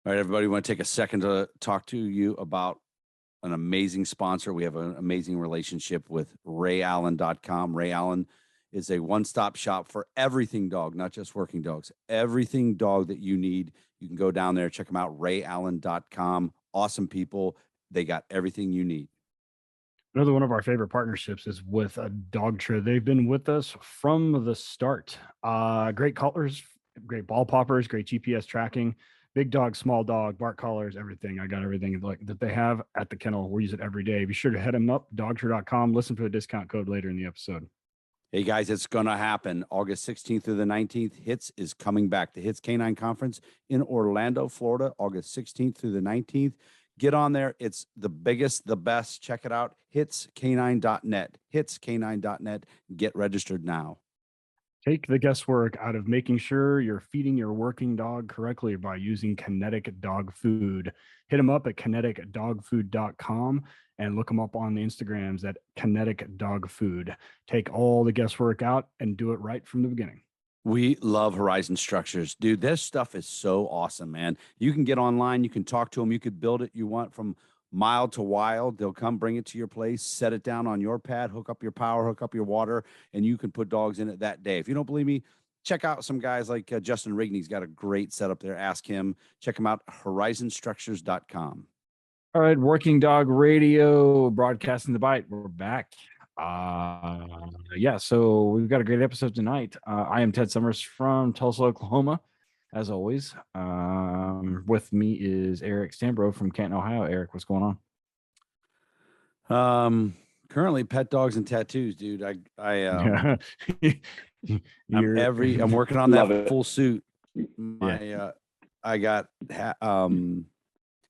All right, everybody, want to take a second to talk to you about an amazing sponsor. We have an amazing relationship with RayAllen.com. Ray Allen is a one-stop shop for everything dog, not just working dogs. Everything dog that you need, you can go down there, check them out, RayAllen.com. Awesome people. They got everything you need. Another one of our favorite partnerships is with a dog trader. They've been with us from the start. Great collars, great ball poppers, great GPS tracking, big dog, small dog, bark collars, everything. I got everything like that they have at the kennel. We use it every day. Be sure to head them up, dogtrader.com. Listen for the discount code later in the episode. Hey guys, it's going to happen. August 16th through the 19th. HITS is coming back. The HITS Canine Conference in Orlando, Florida, August 16th through the 19th. Get on there. It's the biggest, the best. Check it out. HitsCanine.net. HitsCanine.net. Get registered now. Take the guesswork out of making sure you're feeding your working dog correctly by using Kinetic Dog Food. Hit them up at kineticdogfood.com and look them up on the Instagrams at Kinetic Dog Food. Take all the guesswork out and do it right from the beginning. We love Horizon Structures. Dude, this stuff is so awesome, man. You can get online. You can talk to them. You could build it you want from mild to wild. They'll come bring it to your place, set it down on your pad, hook up your power, hook up your water, and you can put dogs in it that day. If you don't believe me, check out some guys like Justin Rigney's got a great setup there. Ask him. Check him out, horizonstructures.com. All right, Working Dog Radio, broadcasting the bite. We're back. So we've got a great episode tonight. I am Ted Summers from Tulsa, Oklahoma, as always. With me is Eric Stambro from Canton, Ohio. Eric, what's going on? Currently pet dogs and tattoos, dude. I'm working on that full suit.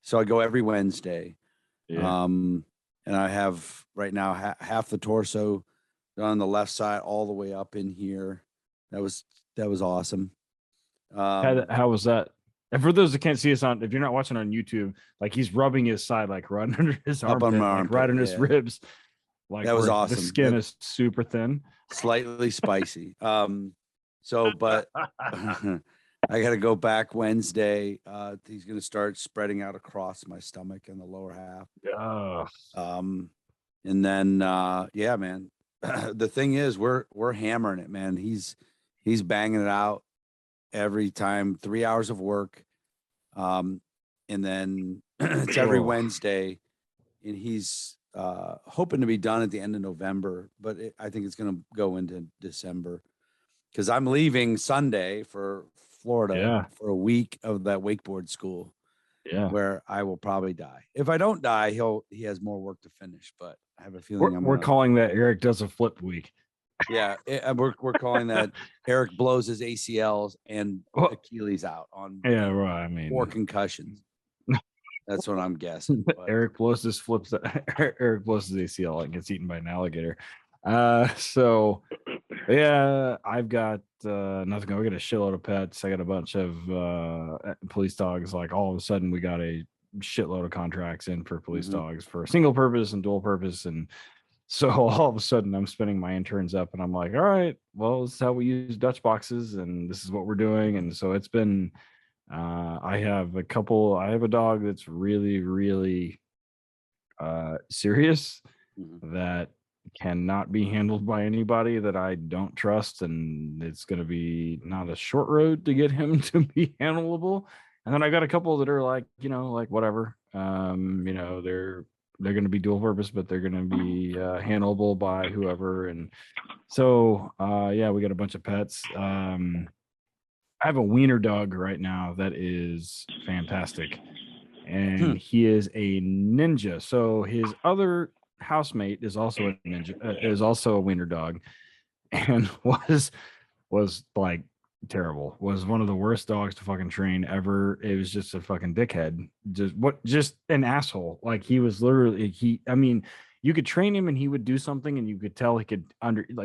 So I go every Wednesday. And I have right now half the torso on the left side, all the way up in here. That was awesome. How was that? And for those that can't see us if you're not watching on YouTube, like he's rubbing his side, like right under his armpit, right under his ribs. Like that was awesome. The skin is super thin, slightly spicy. But I got to go back Wednesday. He's going to start spreading out across my stomach and the lower half. And then, man, the thing is we're hammering it, man. He's banging it out every time, 3 hours of work. And then it's every Wednesday, and he's hoping to be done at the end of November, but I think it's going to go into December because I'm leaving Sunday for Florida for a week of that wakeboard school. Where I will probably die. If I don't die, he has more work to finish, but I have a feeling we're calling that Eric does a flip week. Yeah, we're calling that Eric blows his ACLs and Achilles out on 4 concussions. That's what I'm guessing. Eric blows his Eric blows his ACL and gets eaten by an alligator. I've got nothing. We got a shitload of pets. I got a bunch of police dogs. Like all of a sudden we got a shitload of contracts in for police dogs for single purpose and dual purpose. And so all of a sudden I'm spinning my interns up and I'm like, all right, well, this is how we use Dutch boxes and this is what we're doing. And so it's been, I have a dog that's really, really serious that cannot be handled by anybody that I don't trust, and it's going to be not a short road to get him to be handleable. And then I got a couple that are like whatever, they're going to be dual purpose, but they're going to be handleable by whoever. And so we got a bunch of pets. I have a wiener dog right now that is fantastic, and he is a ninja. So his other housemate is also a ninja, is also a wiener dog, and was like terrible. Was one of the worst dogs to fucking train ever. It was just a fucking dickhead, just an asshole. Like he was literally you could train him and he would do something and you could tell he could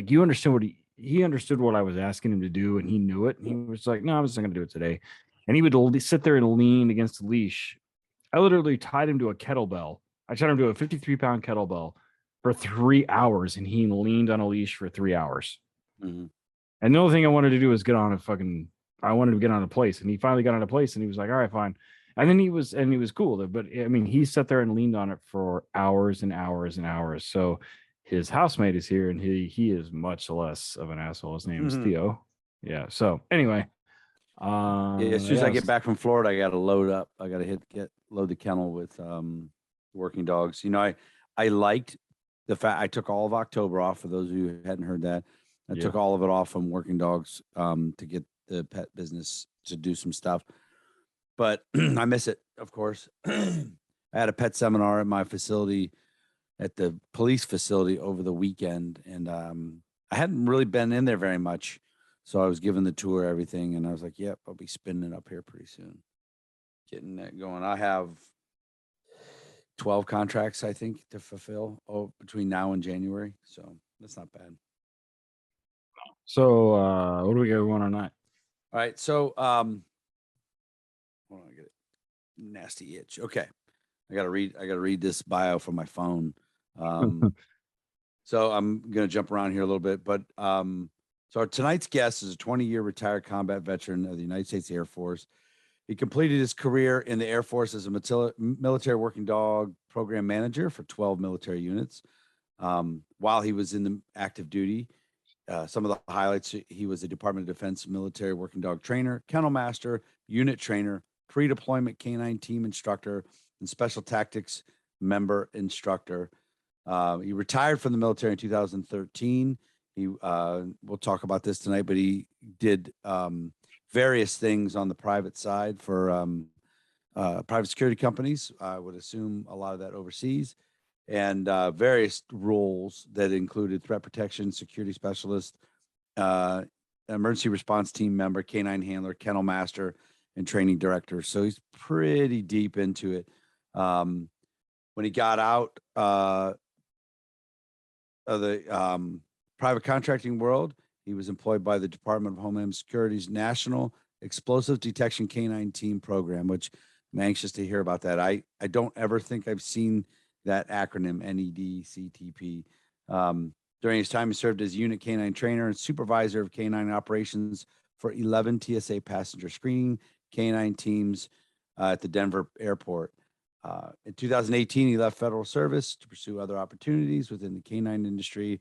you understood what he understood what I was asking him to do, and he knew it, and he was like, no, I'm just not gonna do it today. And he would sit there and lean against the leash. I literally tied him to a kettlebell. I tied him to a 53-pound kettlebell for 3 hours, and he leaned on a leash for 3 hours. And the only thing I wanted to do was I wanted to get on a place, and he finally got on a place, and he was like, all right, fine. And then he was cool. But I mean, he sat there and leaned on it for hours and hours and hours. So his housemate is here, and he is much less of an asshole. His name's Theo. Yeah. So anyway, Yeah, as soon as I get back from Florida, I got to load up. I got to load the kennel with working dogs. You know, I liked the fact I took all of October off. For those of you who hadn't heard that, I took all of it off from working dogs to get the pet business to do some stuff. But I miss it, of course. I had a pet seminar at my facility, at the police facility over the weekend, and I hadn't really been in there very much. So I was given the tour, everything, and I was like, yep, I'll be spinning it up here pretty soon. Getting that going. I have 12 contracts, I think, to fulfill between now and January. So that's not bad. So what do we got going on tonight? All right. So hold on, I get it. Nasty itch. Okay. I gotta read this bio from my phone. So I'm gonna jump around here a little bit, but so tonight's guest is a 20-year retired combat veteran of the United States Air Force. He completed his career in the Air Force as a military working dog program manager for 12 military units. While he was in the active duty, some of the highlights: he was a Department of Defense military working dog trainer, kennel master, unit trainer, pre-deployment canine team instructor, and special tactics member instructor. He retired from the military in 2013. We'll talk about this tonight, but he did various things on the private side for private security companies. I would assume a lot of that overseas, and various roles that included threat protection, security specialist, emergency response team member, Canine Handler, Kennel Master, and training director. So he's pretty deep into it. When he got out of the private contracting world, he was employed by the Department of Homeland Security's National Explosive Detection Canine Team Program, which I'm anxious to hear about that. I don't ever think I've seen that acronym, NEDCTP. During his time, he served as unit canine trainer and supervisor of canine operations for 11 TSA passenger screening canine teams at the Denver airport. In 2018, he left federal service to pursue other opportunities within the canine industry.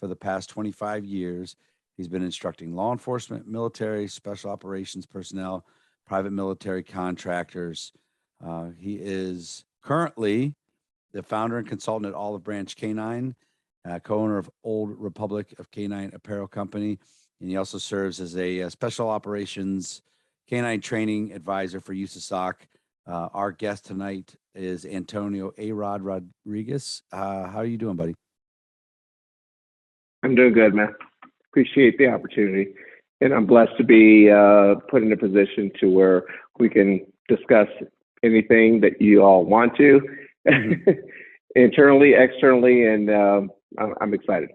For the past 25 years, he's been instructing law enforcement, military, special operations personnel, private military contractors. He is currently the founder and consultant at Olive Branch Canine, co-owner of Old Republic of Canine Apparel Company, and he also serves as a special operations canine training advisor for USASOC. Our guest tonight is Antonio Arod Rodriguez. How are you doing, buddy? I'm doing good, man. Appreciate the opportunity. And I'm blessed to be put in a position to where we can discuss anything that you all want to, internally, externally, and I'm excited.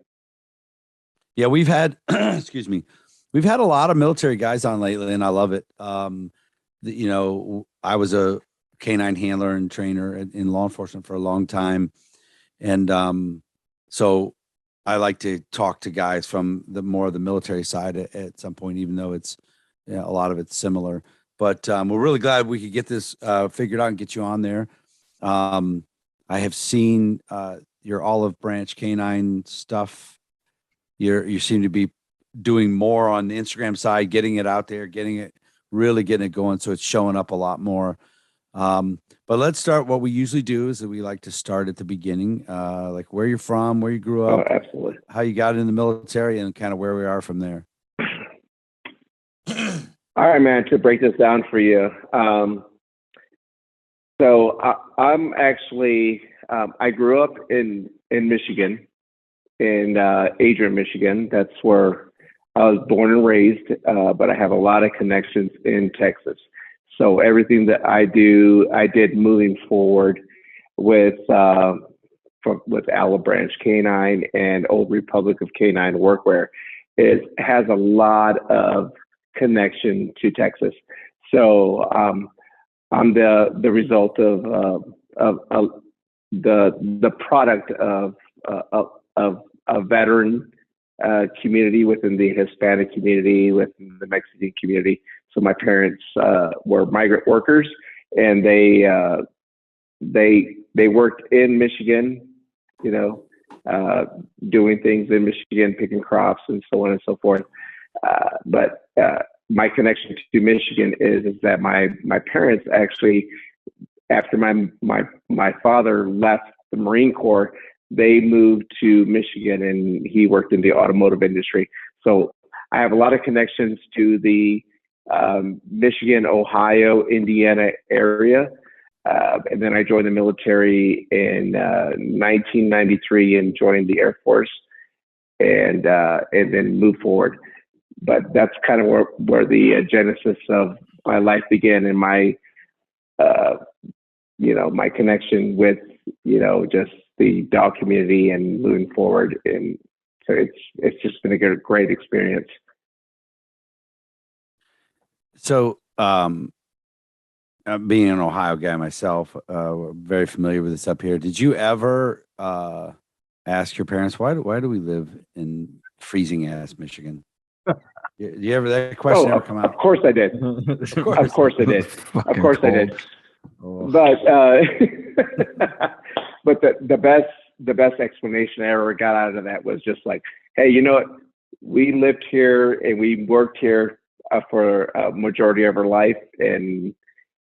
Yeah, we've had, excuse me, we've had a lot of military guys on lately, and I love it. You know, I was a canine handler and trainer in law enforcement for a long time. And so I like to talk to guys from the more of the military side at some point, even though it's a lot of it's similar. But we're really glad we could get this figured out and get you on there. I have seen your Olive Branch Canine stuff. You seem to be doing more on the Instagram side, getting it out there, getting it going, so it's showing up a lot more. But let's start. What we usually do is that we like to start at the beginning, like where you're from, where you grew up, absolutely, how you got in the military, and kind of where we are from there. All right, man. To break this down for you, so I'm actually I grew up in Michigan, in Adrian, Michigan. That's where I was born and raised, but I have a lot of connections in Texas. So everything that I did moving forward with Olive Branch Canine and Old Republic of Canine Workwear has a lot of connection to Texas. So I'm the result of the product of a veteran community within the Hispanic community, within the Mexican community. So my parents were migrant workers, and they worked in Michigan, you know, doing things in Michigan, picking crops and so on and so forth. But my connection to Michigan is that my parents actually, after my father left the Marine Corps, they moved to Michigan, and he worked in the automotive industry. So I have a lot of connections to the Michigan, Ohio, Indiana area. And then I joined the military in 1993 and joined the Air Force, and then moved forward. But that's kind of where the genesis of my life began, and my my connection with just the dog community and moving forward. And so it's just been a great experience. So, being an Ohio guy myself, very familiar with this up here. Did you ever ask your parents why do we live in freezing ass Michigan? Do you ever that question ever come out? Of course I did. Of course I did. Of course I did. But but the best explanation I ever got out of that was just like, hey, you know what? We lived here and we worked here for a majority of our life, and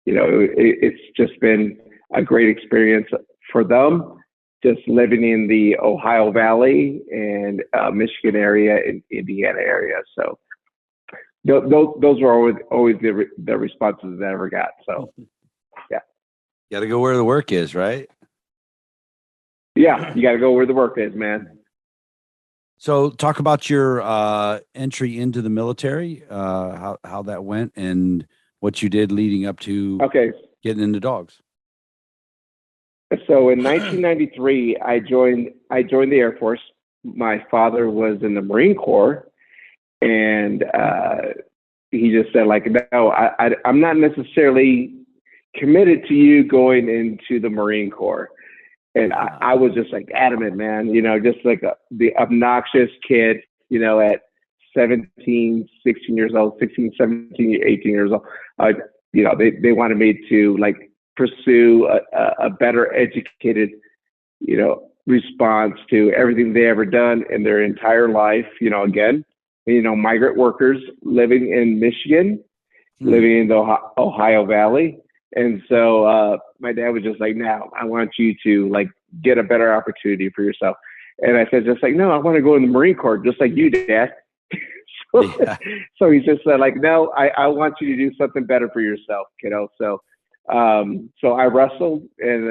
it's just been a great experience for them, just living in the Ohio Valley and Michigan area and Indiana area. So those were always the responses that I ever got. So yeah, you got to go where the work is, right? Yeah, you got to go where the work is, man. So talk about your entry into the military, how that went, and what you did leading up to getting into dogs. So in 1993, I joined the Air Force. My father was in the Marine Corps, and he just said, like, no, I'm not necessarily committed to you going into the Marine Corps. And I was just like adamant, man, just like the obnoxious kid, at 17, 16 years old, 16, 17, 18 years old. They wanted me to like pursue a better educated, response to everything they ever done in their entire life. Migrant workers living in Michigan, living in the Ohio Valley. And so my dad was just like, no, I want you to like get a better opportunity for yourself. And I said, just like, no, I want to go in the Marine Corps, just like you, Dad. So he just said, like, no, I want you to do something better for yourself, kiddo. So I wrestled in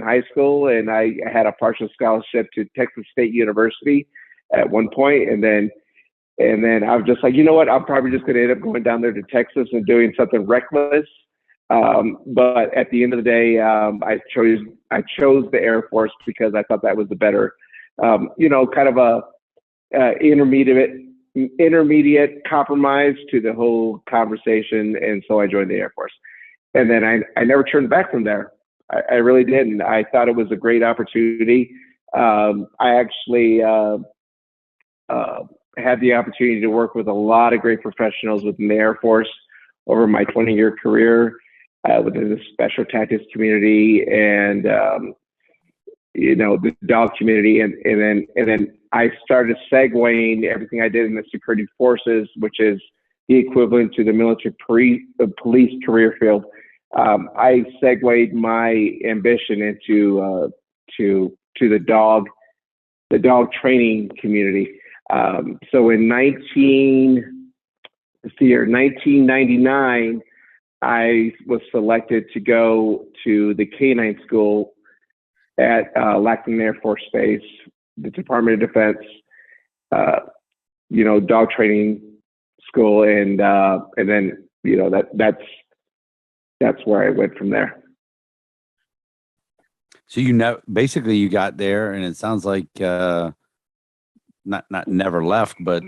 high school, and I had a partial scholarship to Texas State University at one point, and then I was just like, you know what, I'm probably just going to end up going down there to Texas and doing something reckless. But at the end of the day, I chose the Air Force because I thought that was the better, kind of a intermediate compromise to the whole conversation. And so I joined the Air Force, and then I never turned back from there. I really didn't. I thought it was a great opportunity. I actually had the opportunity to work with a lot of great professionals within the Air Force over my 20-year career. Within the special tactics community and the dog community, and then I started segueing everything I did in the security forces, which is the equivalent to the military police career field. I segued my ambition into to the dog training community. So in 1999. I was selected to go to the Canine School at Lackland Air Force Base, the Department of Defense, dog training school, and then that's where I went from there. So basically you got there, and it sounds like not never left, but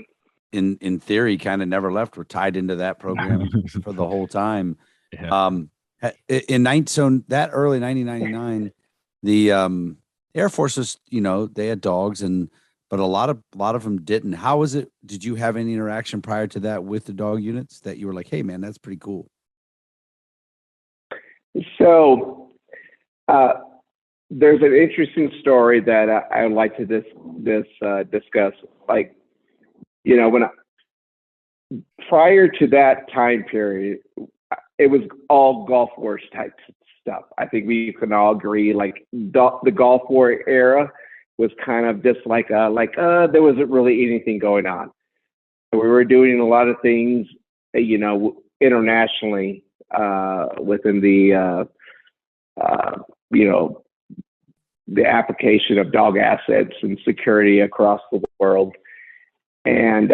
in theory, kind of never left. We're tied into that program for the whole time. Yeah. So that early 1999, the Air Forces, they had dogs, but a lot of them didn't. How was it? Did you have any interaction prior to that with the dog units that you were like, hey man, that's pretty cool? So there's an interesting story that I would like to discuss. Like, you know, prior to that time period, it was all Gulf War type stuff. I think we can all agree, like the Gulf War era was kind of just like there wasn't really anything going on. We were doing a lot of things, you know, internationally within the, you know, the application of dog assets and security across the world. And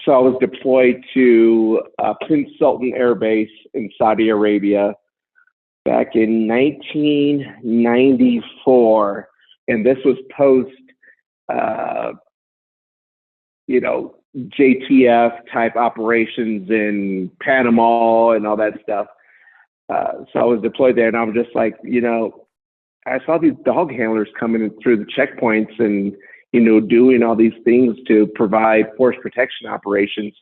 so I was deployed to Prince Sultan Air Base in Saudi Arabia back in 1994. And this was post, you know, JTF type operations in Panama and all that stuff. So I was deployed there, and I was just like, you know, I saw these dog handlers coming in through the checkpoints and, you know, doing all these things to provide force protection operations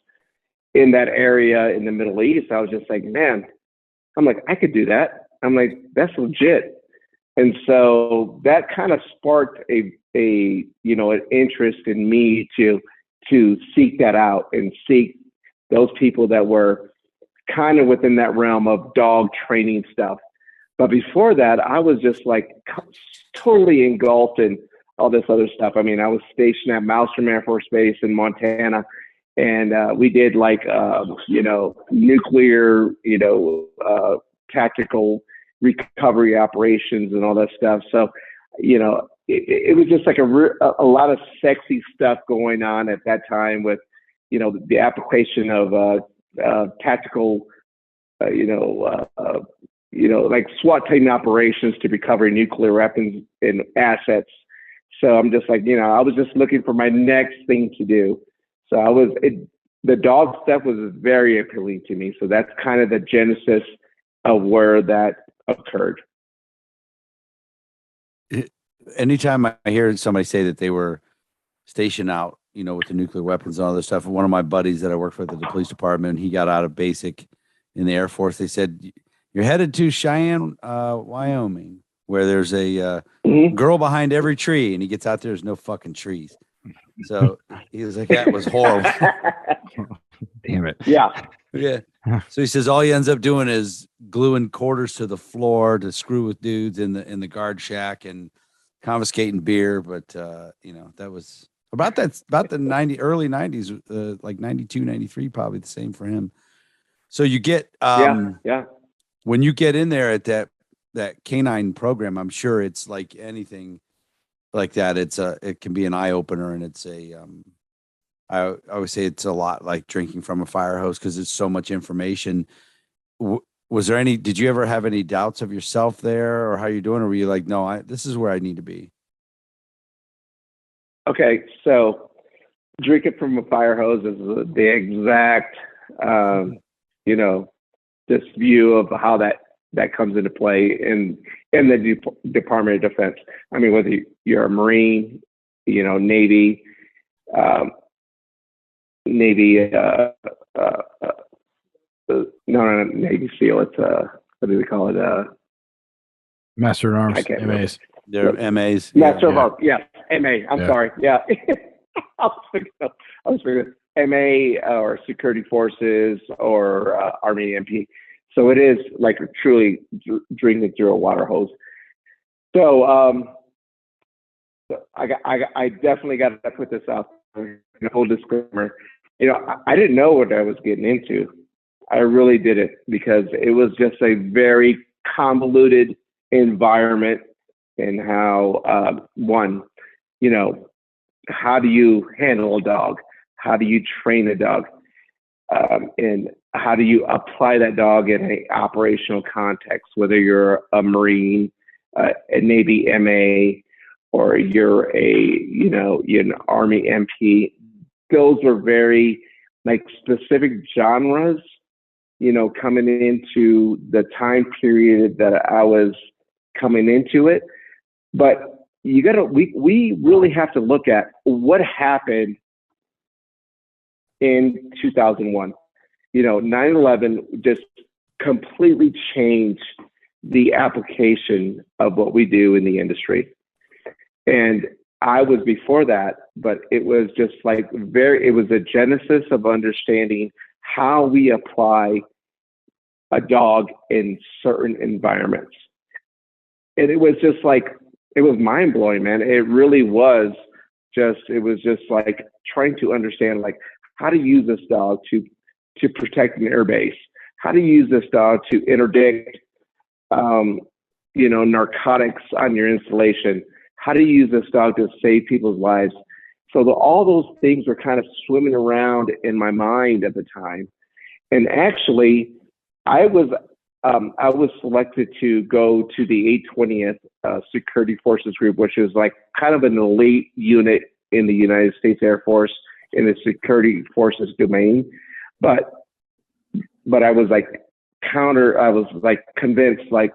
in that area in the Middle East. I was just like, man, I'm like, I could do that. I'm like, that's legit. And so that kind of sparked a you know, an interest in me to seek that out and seek those people that were kind of within that realm of dog training stuff. But before that, I was just like totally engulfed in all this other stuff. I mean, I was stationed at Malmstrom Air Force Base in Montana, and we did like, you know, nuclear, you know, tactical recovery operations and all that stuff. So, you know, it was just like a lot of sexy stuff going on at that time with, you know, the application of tactical, you know, like SWAT team operations to recover nuclear weapons and assets. So I'm just like, you know, I was just looking for my next thing to do. So the dog stuff was very appealing to me. So that's kind of the genesis of where that occurred. Anytime I hear somebody say that they were stationed out, you know, with the nuclear weapons and all this stuff, one of my buddies that I worked with at the police department, he got out of basic in the Air Force. They said, you're headed to Cheyenne, Wyoming, where there's a girl behind every tree. And he gets out there, there's no fucking trees. So he was like, that was horrible. Damn it. Yeah. Yeah. So he says all he ends up doing is gluing quarters to the floor to screw with dudes in the guard shack and confiscating beer. But you know, that was about the early 90s, like 92, 93, probably the same for him. So you get yeah. When you get in there at that canine program, I'm sure it's like anything like that. It can be an eye opener, and it's I always say it's a lot like drinking from a fire hose because it's so much information. Did you ever have any doubts of yourself there or how you're doing? Or were you like, no, this is where I need to be? Okay. So drinking from a fire hose is the exact, you know, this view of how that comes into play in the Department of Defense. I mean, whether you're a Marine, you know, Navy, Navy SEAL. It's what do they call it? Master at Arms, MAs. They're MAs. Master of Arms. Yeah, MA. I'm sorry. Yeah, I was thinking MA or Security Forces or Army MP. So it is like truly drinking through a water hose. So I definitely got to put this out there. A full disclaimer. You know, I didn't know what I was getting into. I really didn't, because it was just a very convoluted environment and how, one, you know, how do you handle a dog? How do you train a dog? And how do you apply that dog in an operational context, whether you're a Marine, a Navy MA, or you're an Army MP. Those are very like specific genres, you know, coming into the time period that I was coming into it. But we really have to look at what happened in 2001. You know, 9/11 just completely changed the application of what we do in the industry. And I was before that, but it was just like it was a genesis of understanding how we apply a dog in certain environments. And it was just like, it was mind blowing, man. It really was it was just like trying to understand, like, how to use this dog to protect an airbase, how to use this dog to interdict, narcotics on your installation, how to use this dog to save people's lives. So all those things were kind of swimming around in my mind at the time. And actually, I was selected to go to the 820th Security Forces Group, which is like kind of an elite unit in the United States Air Force in the security forces domain. But I was like I was like convinced, like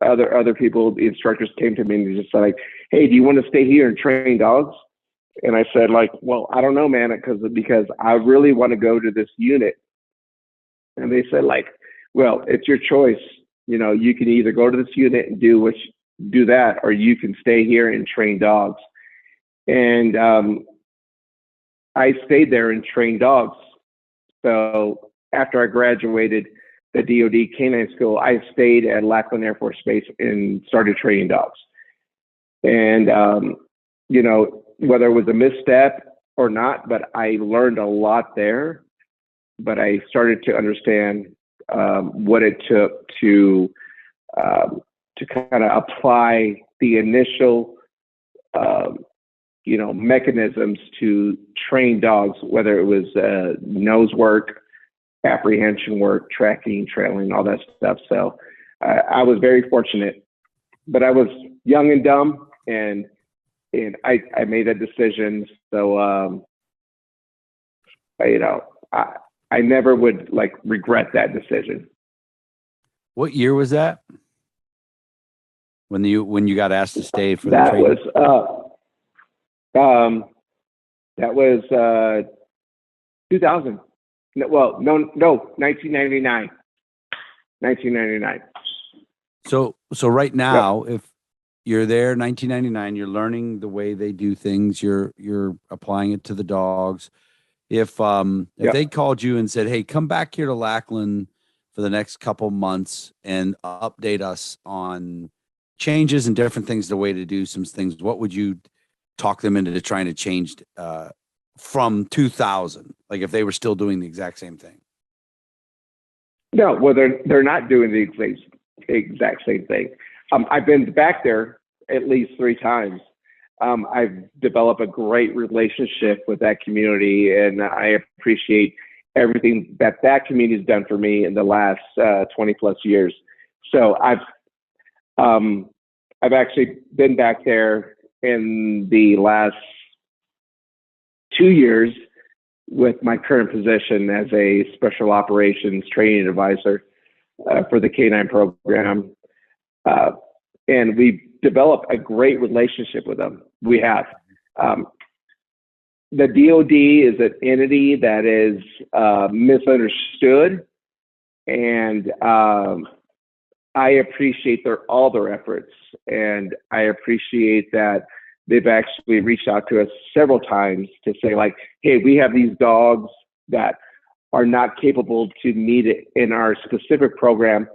other people, the instructors came to me and they just said, like, hey, do you want to stay here and train dogs? And I said, like, well, I don't know, man, because I really want to go to this unit. And they said, like, well, it's your choice. You know, you can either go to this unit and do that, or you can stay here and train dogs. And I stayed there and trained dogs. So after I graduated the DoD Canine School, I stayed at Lackland Air Force Base and started training dogs. And, whether it was a misstep or not, but I learned a lot there. But I started to understand what it took to kind of apply the initial, mechanisms to train dogs, whether it was nose work, apprehension work, tracking, trailing, all that stuff. So I was very fortunate, but I was young and dumb, and I made a decision. So I never would regret that decision. What year was that? When you got asked to stay for the that training? That was 2000. Well, no, 1999. 1999. So right now, if you're there, 1999, you're learning the way they do things. You're applying it to the dogs. If they called you and said, "Hey, come back here to Lackland for the next couple months and update us on changes and different things, the way to do some things," what would you talk them into trying to change from 2000? Like if they were still doing the exact same thing? No, well, they're not doing the exact same thing. I've been back there at least 3 times. I've developed a great relationship with that community, and I appreciate everything that community has done for me in the last 20 plus years. So I've actually been back there in the last 2 years with my current position as a special operations training advisor for the Canine program. And we've developed a great relationship with them. We have. The DOD is an entity that is misunderstood, and I appreciate all their efforts, and I appreciate that they've actually reached out to us several times to say, like, hey, we have these dogs that are not capable to meet it in our specific program.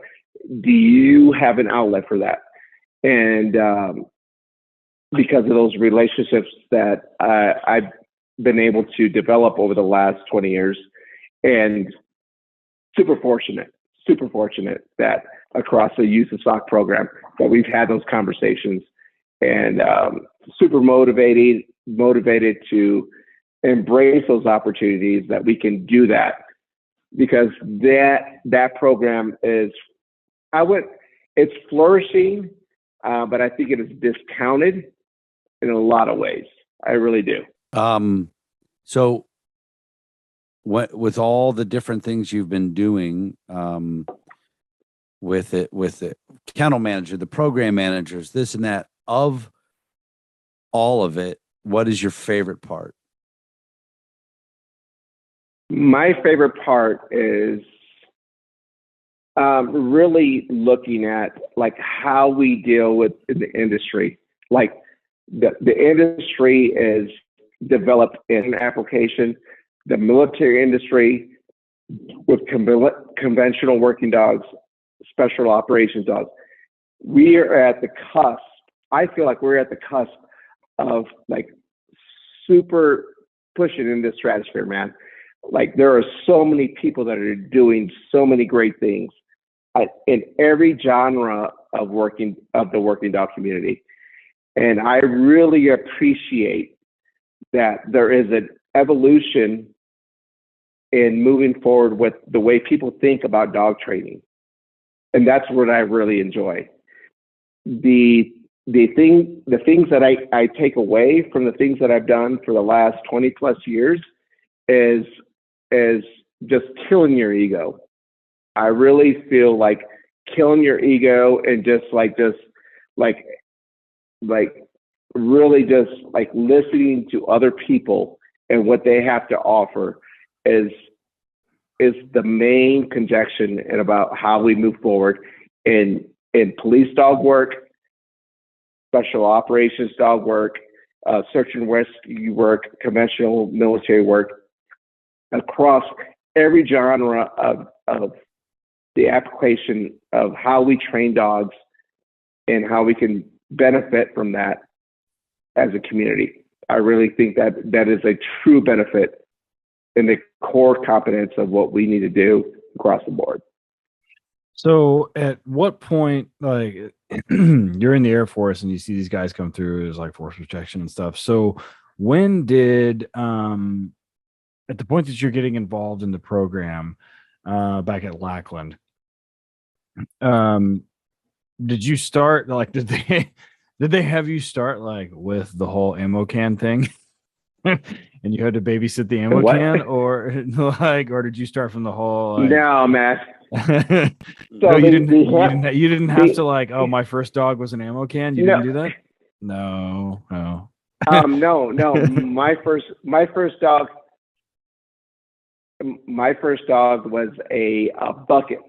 Do you have an outlet for that? And because of those relationships that I've been able to develop over the last 20 years, and super fortunate that across the Use of Sock program that we've had those conversations, and super motivated to embrace those opportunities that we can do that, because that program is, it's flourishing, but I think it is discounted in a lot of ways. I really do. So with all the different things you've been doing, with the kennel manager, the program managers, this and that, of all of it, what is your favorite part? My favorite part is really looking at like how we deal with the industry. Like the industry is developed in application, the military industry with conventional working dogs, special operations dogs. We are at the cusp. I feel like we're at the cusp of like super pushing in this stratosphere, man. Like there are so many people that are doing so many great things in every genre of the working dog community. And I really appreciate that there is an evolution in moving forward with the way people think about dog training. And that's what I really enjoy. The things that I take away from the things that I've done for the last 20 plus years is just killing your ego. I really feel like killing your ego and just really just like listening to other people and what they have to offer is the main conjunction and about how we move forward in police dog work, special operations dog work, search and rescue work, conventional military work, across every genre of the application of how we train dogs and how we can benefit from that as a community. I really think that is a true benefit and the core competence of what we need to do across the board. So at what point, like you're in the Air Force and you see these guys come through as like force protection and stuff. So when did, at the point that you're getting involved in the program back at Lackland, did you start like, did they have you start like with the whole ammo can thing? And you had to babysit the ammo can, or did you start from the whole? Like, no, man. No, you didn't have to like. Oh, my first dog was an ammo can. You didn't do that. No. No. My first dog was a bucket.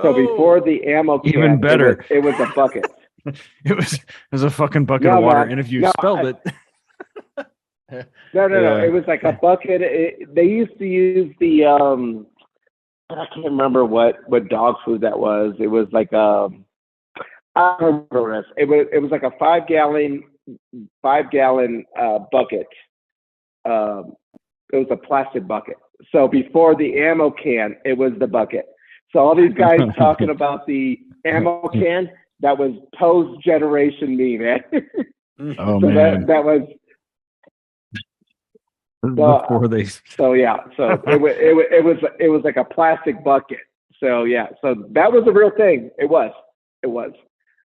So before the ammo can, even better. It was a bucket. It was a fucking bucket of water, and if you spelled it. No. It was like a bucket. They used to use the I can't remember what dog food that was. It was like I don't remember this. It was like a 5 gallon bucket. It was a plastic bucket. So before the ammo can, it was the bucket. So all these guys talking about the ammo can, that was post generation me, man. Oh so man, that was. Before they. So yeah, so it was like a plastic bucket. So yeah, so that was a real thing. It was.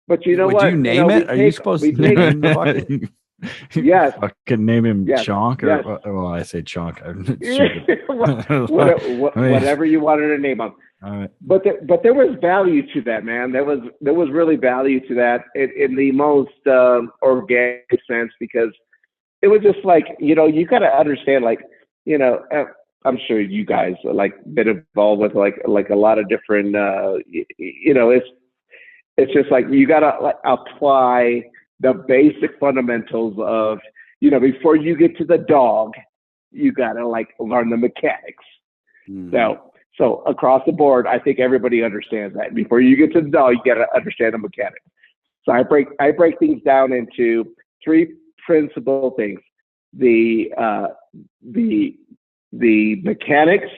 But you know what? Would you name it? Are you supposed to name the bucket? Yes. Fucking name him Chonk, or yes. Well, I say Chonk. Whatever you wanted to name him. All right. But there was value to that, man. There was really value to that in the most organic sense, because it was just like, you got to understand, like, I'm sure you guys are like been involved with like a lot of different, it's just like you got to like apply the basic fundamentals of, before you get to the dog, you got to like learn the mechanics. Mm-hmm. So across the board, I think everybody understands that. Before you get to the dog, you got to understand the mechanics. So I break things down into 3 principal things: the mechanics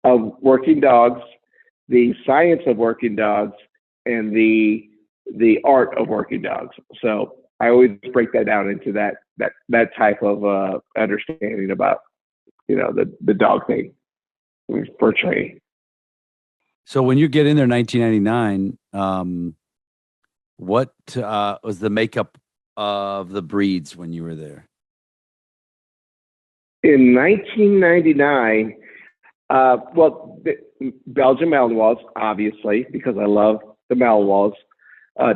of working dogs, the science of working dogs, and the art of working dogs. So I always break that down into that type of understanding about the dog thing for training. So when you get in there, 1999, what was the makeup of the breeds when you were there? In 1999, Belgian Malinois, obviously, because I love the Malinois,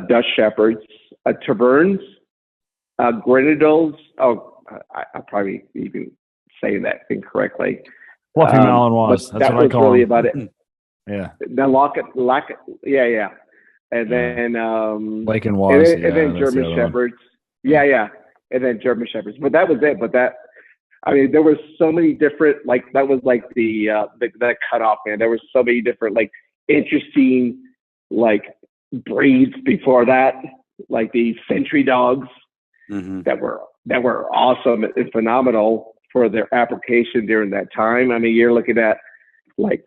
Dutch Shepherds, Taverns, Grenadines. I probably even saying that incorrectly. Fluffy Malinois. That's what I call really them. about it. Yeah. The lock, yeah. And then Lake and Wallace, and then that's the German other one. Shepherds. Yeah. And then German Shepherds. But that was it. But that, I mean, there were so many different, like, that was like the cutoff, man. There were so many different, like, interesting, like, breeds before that, like the Sentry dogs that were awesome and phenomenal for their application during that time. I mean, you're looking at, like,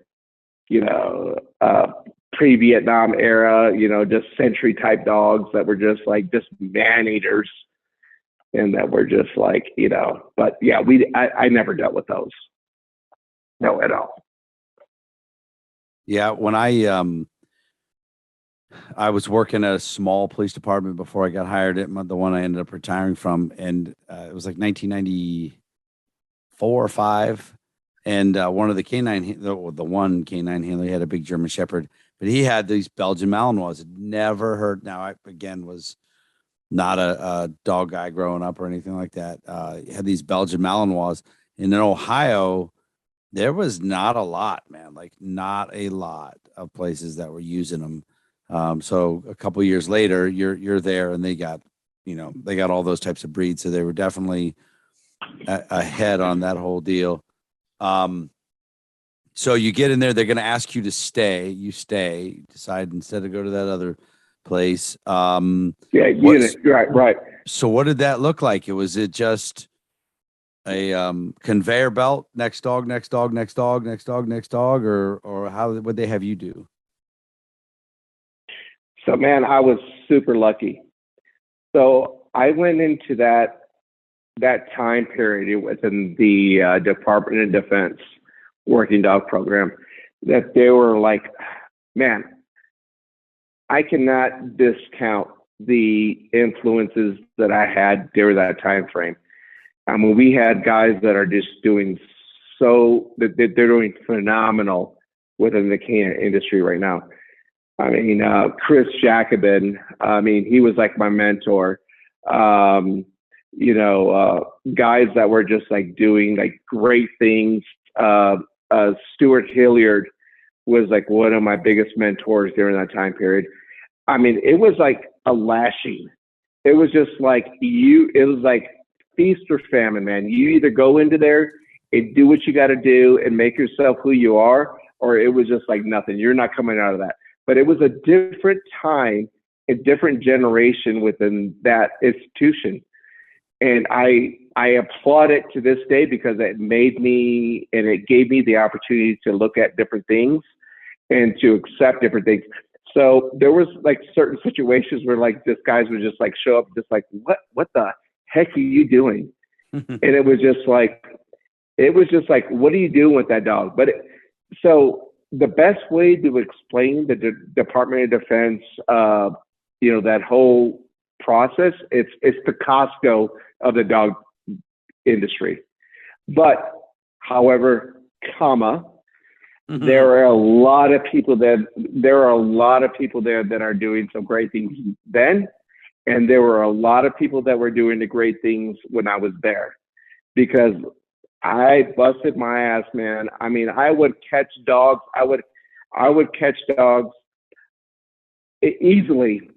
you know, pre-Vietnam era, you know, just Sentry type dogs that were just like just man eaters, and that were just like, you know. But yeah, I never dealt with those, no, at all. Yeah, when I was working at a small police department before I got hired at the one I ended up retiring from, and it was like 1994 or 5. And one of the one canine handler, he had a big German Shepherd, but he had these Belgian Malinois. Never heard. Now, I again was not a dog guy growing up or anything like that. He had these Belgian Malinois, and in Ohio, there was not a lot, man. Like not a lot of places that were using them. So a couple years later, you're there, and they got all those types of breeds. So they were definitely ahead on that whole deal. So you get in there, they're going to ask you to stay. You stay, decide instead to go to that other place. Right. So what did that look like? Was it just a conveyor belt, next dog, or how would they have you do? So, man, I was super lucky. So I went into that time period within the Department of Defense working dog program that they were like, man, I cannot discount the influences that I had during that time frame. I mean, we had guys that are just doing they're doing phenomenal within the canine industry right now. I mean, Chris Jacobin, I mean, he was like my mentor. You know, guys that were just like doing like great things. Stuart Hilliard was like one of my biggest mentors during that time period. I mean, it was like a lashing. It was just like it was like feast or famine, man. You either go into there and do what you got to do and make yourself who you are, or it was just like nothing. You're not coming out of that. But it was a different time, a different generation within that institution. And I applaud it to this day because it made me, and it gave me the opportunity to look at different things and to accept different things. So there was like certain situations where like this guys would just like show up just like, what the heck are you doing? And it was just like, what are you doing with that dog? So the best way to explain the Department of Defense, you know, that whole process, it's the Costco of the dog industry. But however, there are a lot of people there that are doing some great things then, and there were a lot of people that were doing the great things when I was there, because I busted my ass, man. I mean, I would catch dogs. I would catch dogs easily.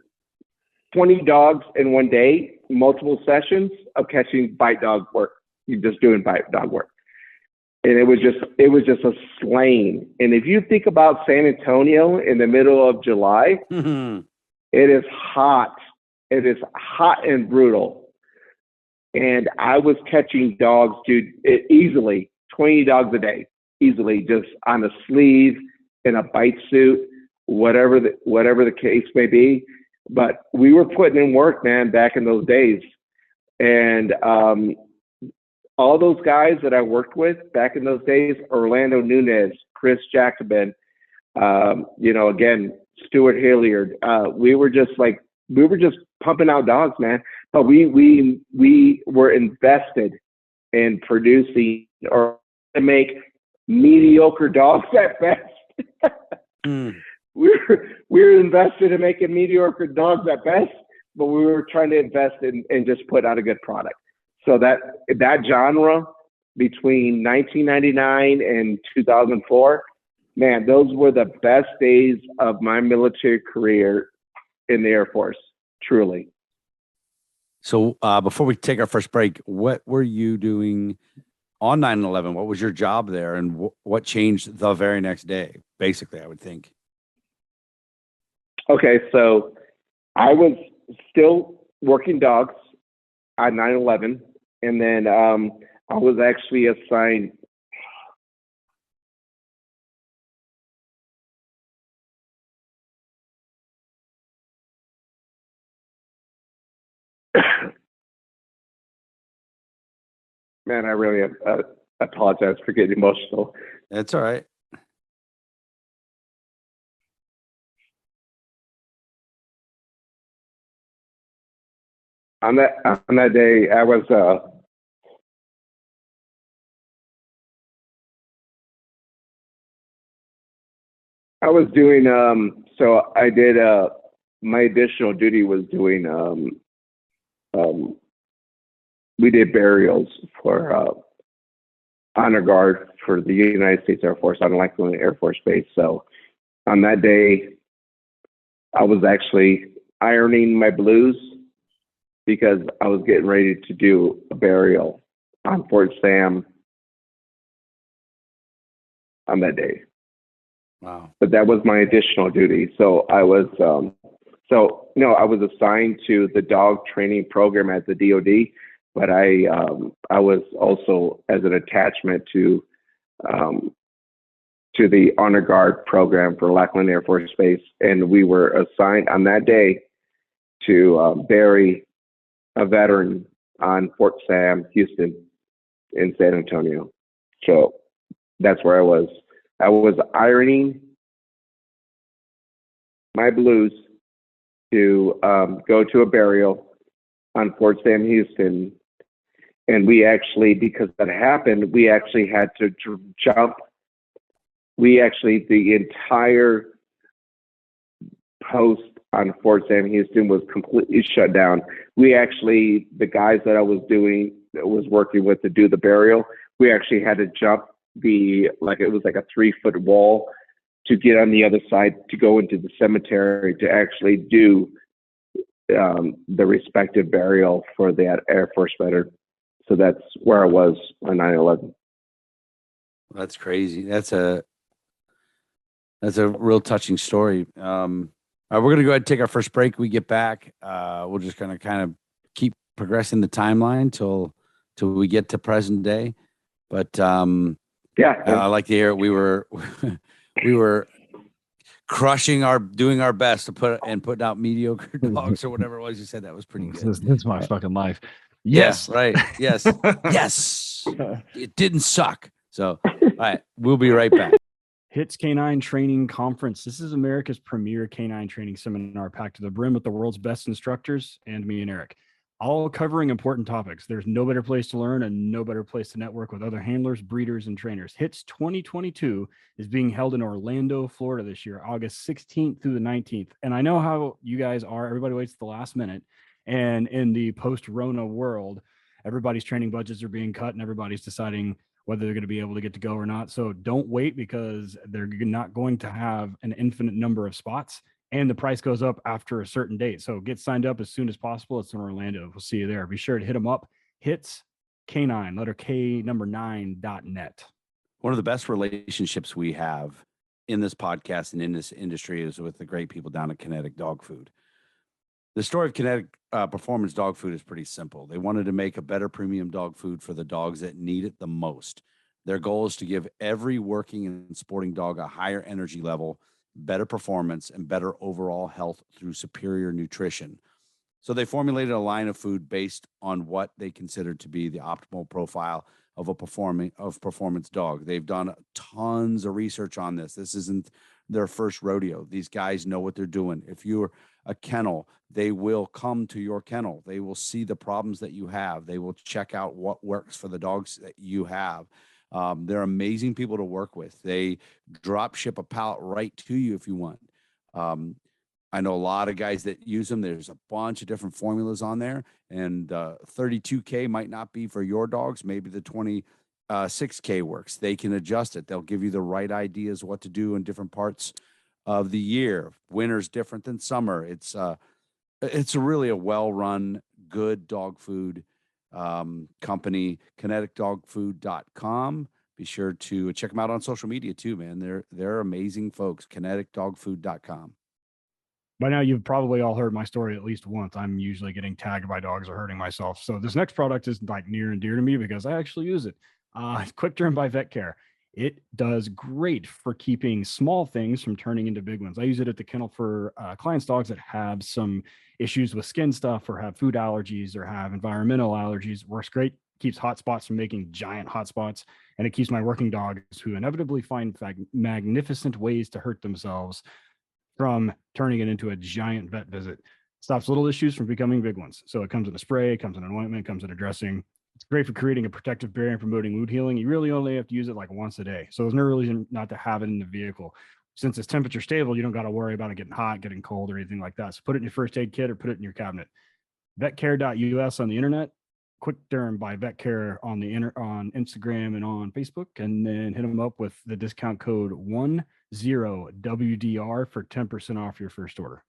20 dogs in one day, multiple sessions of catching bite dog work. You're just doing bite dog work. And it was just a slaying. And if you think about San Antonio in the middle of July, it is hot. It is hot and brutal. And I was catching dogs, dude, easily 20 dogs a day, easily, just on a sleeve, in a bite suit, whatever the case may be. But we were putting in work, man, back in those days. And all those guys that I worked with back in those days, Orlando Nunez, Chris Jacobin, you know, again, Stuart Hilliard, we were just pumping out dogs, man. But we were invested in producing or to make mediocre dogs at best. We're invested in making mediocre dogs at best, but we were trying to invest in and just put out a good product. So that genre between 1999 and 2004, man, those were the best days of my military career in the Air Force, truly. So before we take our first break, what were you doing on 9/11? What was your job there, and what changed the very next day? Basically, I would think. Okay, so I was still working dogs on 9/11, and then I was actually assigned. Man, I really apologize for getting emotional. That's all right. On that day, I was doing so I did my additional duty was doing we did burials for honor guard for the United States Air Force on Lackland Air Force Base. So on that day, I was actually ironing my blues because I was getting ready to do a burial on Fort Sam on that day. Wow. But that was my additional duty. So I was I was assigned to the dog training program at the DoD, but I was also as an attachment to the honor guard program for Lackland Air Force Base, and we were assigned on that day to bury a veteran on Fort Sam, Houston, in San Antonio. So that's where I was. I was ironing my blues to go to a burial on Fort Sam, Houston. And we actually, because that happened, we actually had to jump. The entire post on Fort Sam, Houston was completely shut down. The guys that I was working with to do the burial, we actually had to jump it was like a 3-foot wall to get on the other side to go into the cemetery to actually do the respective burial for that Air Force veteran. So that's where I was on 9/11. That's crazy. That's a real touching story. All right, we're gonna go ahead and take our first break. We get back. We're just gonna kind of keep progressing the timeline till we get to present day. But Yeah, I like to hear it. We were doing our best to putting out mediocre dogs or whatever it was you said. That was pretty good. This is my fucking life. Yes. Yeah, right. Yes. Yes. It didn't suck. So, all right, we'll be right back. HITS Canine Training Conference. This is America's premier canine training seminar packed to the brim with the world's best instructors and me and Eric, all covering important topics. There's no better place to learn and no better place to network with other handlers, breeders, and trainers. HITS 2022 is being held in Orlando, Florida this year, August 16th through the 19th. And I know how you guys are. Everybody waits at the last minute. And in the post-Rona world, everybody's training budgets are being cut and everybody's deciding whether they're going to be able to get to go or not. So don't wait, because they're not going to have an infinite number of spots, and the price goes up after a certain date. So get signed up as soon as possible. It's in Orlando. We'll see you there. Be sure to hit them up. HITS K9, letter K, number 9.net. One of the best relationships we have in this podcast and in this industry is with the great people down at Kinetic Dog Food. The story of Kinetic Performance Dog Food is pretty simple. They wanted to make a better premium dog food for the dogs that need it the most. Their goal is to give every working and sporting dog a higher energy level, better performance, and better overall health through superior nutrition. So they formulated a line of food based on what they considered to be the optimal profile of a performance dog. They've done tons of research on this. This isn't their first rodeo. These guys know what they're doing. If you're a kennel, they will come to your kennel. They will see the problems that you have. They will check out what works for the dogs that you have. They're amazing people to work with. They drop ship a pallet right to you if you want. I know a lot of guys that use them. There's a bunch of different formulas on there, and 32K might not be for your dogs. Maybe the 6K works. They can adjust it. They'll give you the right ideas what to do in different parts of the year. Winter's different than summer. It's really a well-run, good dog food company. KineticDogFood.com. Be sure to check them out on social media too, man. They're amazing folks. KineticDogFood.com. By now, you've probably all heard my story at least once. I'm usually getting tagged by dogs or hurting myself. So this next product is like near and dear to me because I actually use it. Quick Turn by Vet Care. It does great for keeping small things from turning into big ones. I use it at the kennel for clients' dogs that have some issues with skin stuff or have food allergies or have environmental allergies. Works great. Keeps hot spots from making giant hot spots. And it keeps my working dogs who inevitably find magnificent ways to hurt themselves from turning it into a giant vet visit. Stops little issues from becoming big ones. So it comes in a spray, it comes in an ointment, comes in a dressing. It's great for creating a protective barrier and promoting wound healing. You really only have to use it like once a day. So there's no reason not to have it in the vehicle. Since it's temperature stable, you don't got to worry about it getting hot, getting cold, or anything like that. So put it in your first aid kit or put it in your cabinet. Vetcare.us on the internet. Quick Derm by Vet Care on Instagram and on Facebook, and then hit them up with the discount code 10WDR for 10% off your first order.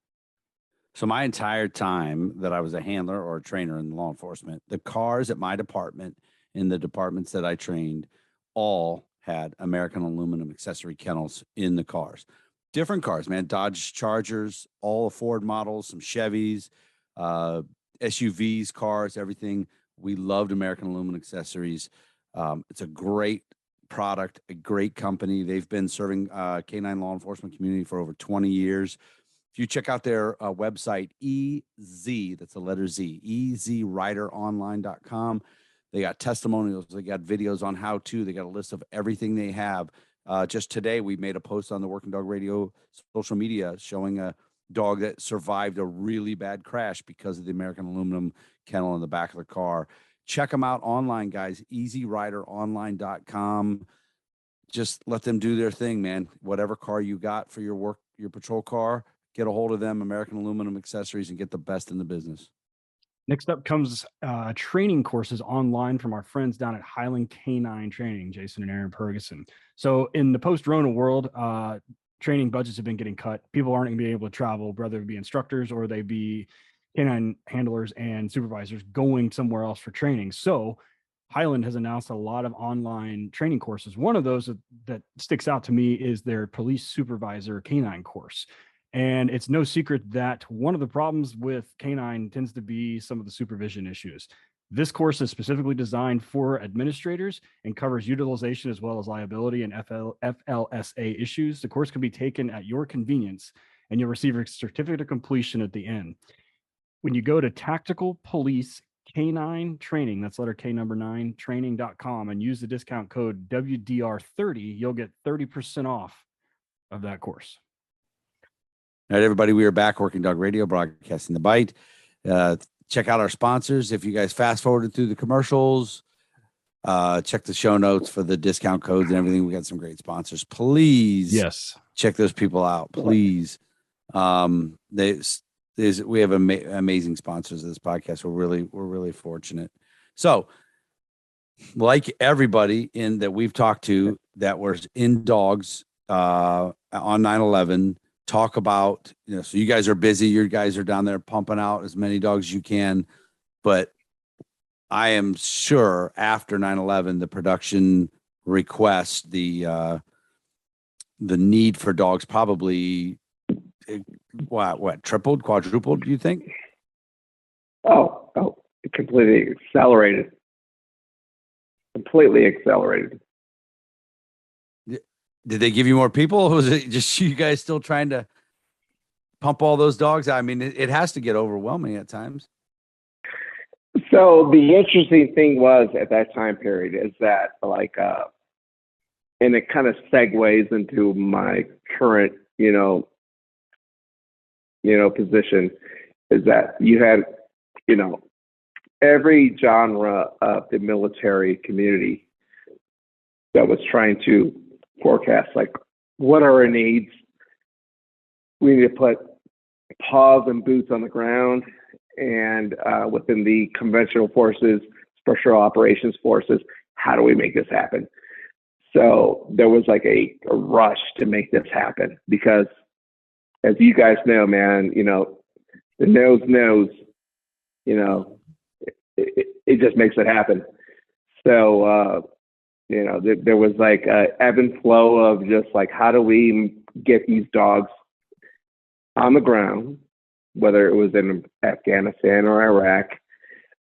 So my entire time that I was a handler or a trainer in law enforcement, the cars at my department, in the departments that I trained, all had American aluminum accessory kennels in the cars. Different cars, man. Dodge Chargers, all Ford models, some Chevys, SUVs, cars, everything. We loved American aluminum accessories. It's a great product, a great company. They've been serving canine law enforcement community for over 20 years. If you check out their website, EZ, that's the letter Z, EZRiderOnline.com. They got testimonials. They got videos on how to. They got a list of everything they have. Just today, we made a post on the Working Dog Radio social media showing a dog that survived a really bad crash because of the American aluminum kennel in the back of the car. Check them out online, guys. EZRiderOnline.com. Just let them do their thing, man. Whatever car you got for your work, your patrol car, get a hold of them, American aluminum accessories, and get the best in the business. Next up comes training courses online from our friends down at Highland Canine Training, Jason and Aaron Ferguson. So in the post-Rona world, training budgets have been getting cut. People aren't going to be able to travel, whether it be instructors or they be canine handlers and supervisors going somewhere else for training. So Highland has announced a lot of online training courses. One of those that sticks out to me is their police supervisor canine course. And it's no secret that one of the problems with canine tends to be some of the supervision issues. This course is specifically designed for administrators and covers utilization as well as liability and FLSA issues. The course can be taken at your convenience, and you'll receive a certificate of completion at the end. When you go to Tactical Police Canine Training, that's letter K number 9, training.com, and use the discount code WDR30, you'll get 30% off of that course. All right, everybody, we are back, Working Dog Radio, broadcasting the bite. Check out our sponsors. If you guys fast forwarded through the commercials, check the show notes for the discount codes and everything. We got some great sponsors. Please, yes, check those people out. Please, we have amazing sponsors of this podcast. We're really fortunate. So, like everybody in that we've talked to that was in dogs on 9/11. Talk about, so you guys are busy. You guys are down there pumping out as many dogs as you can. But I am sure after 9/11, the production request, the need for dogs probably, what, tripled, quadrupled, do you think? Oh, it completely accelerated. Completely accelerated. Did they give you more people? Or was it just you guys still trying to pump all those dogs? I mean, it has to get overwhelming at times. So the interesting thing was at that time period is that and it kind of segues into my current, position, is that you had, every genre of the military community that was trying to forecast, what are our needs? We need to put paws and boots on the ground, and within the conventional forces, special operations forces, how do we make this happen? So there was like a rush to make this happen because, as you guys know, man, the nose knows, it just makes it happen. So, there was like a ebb and flow of just like, how do we get these dogs on the ground, whether it was in Afghanistan or Iraq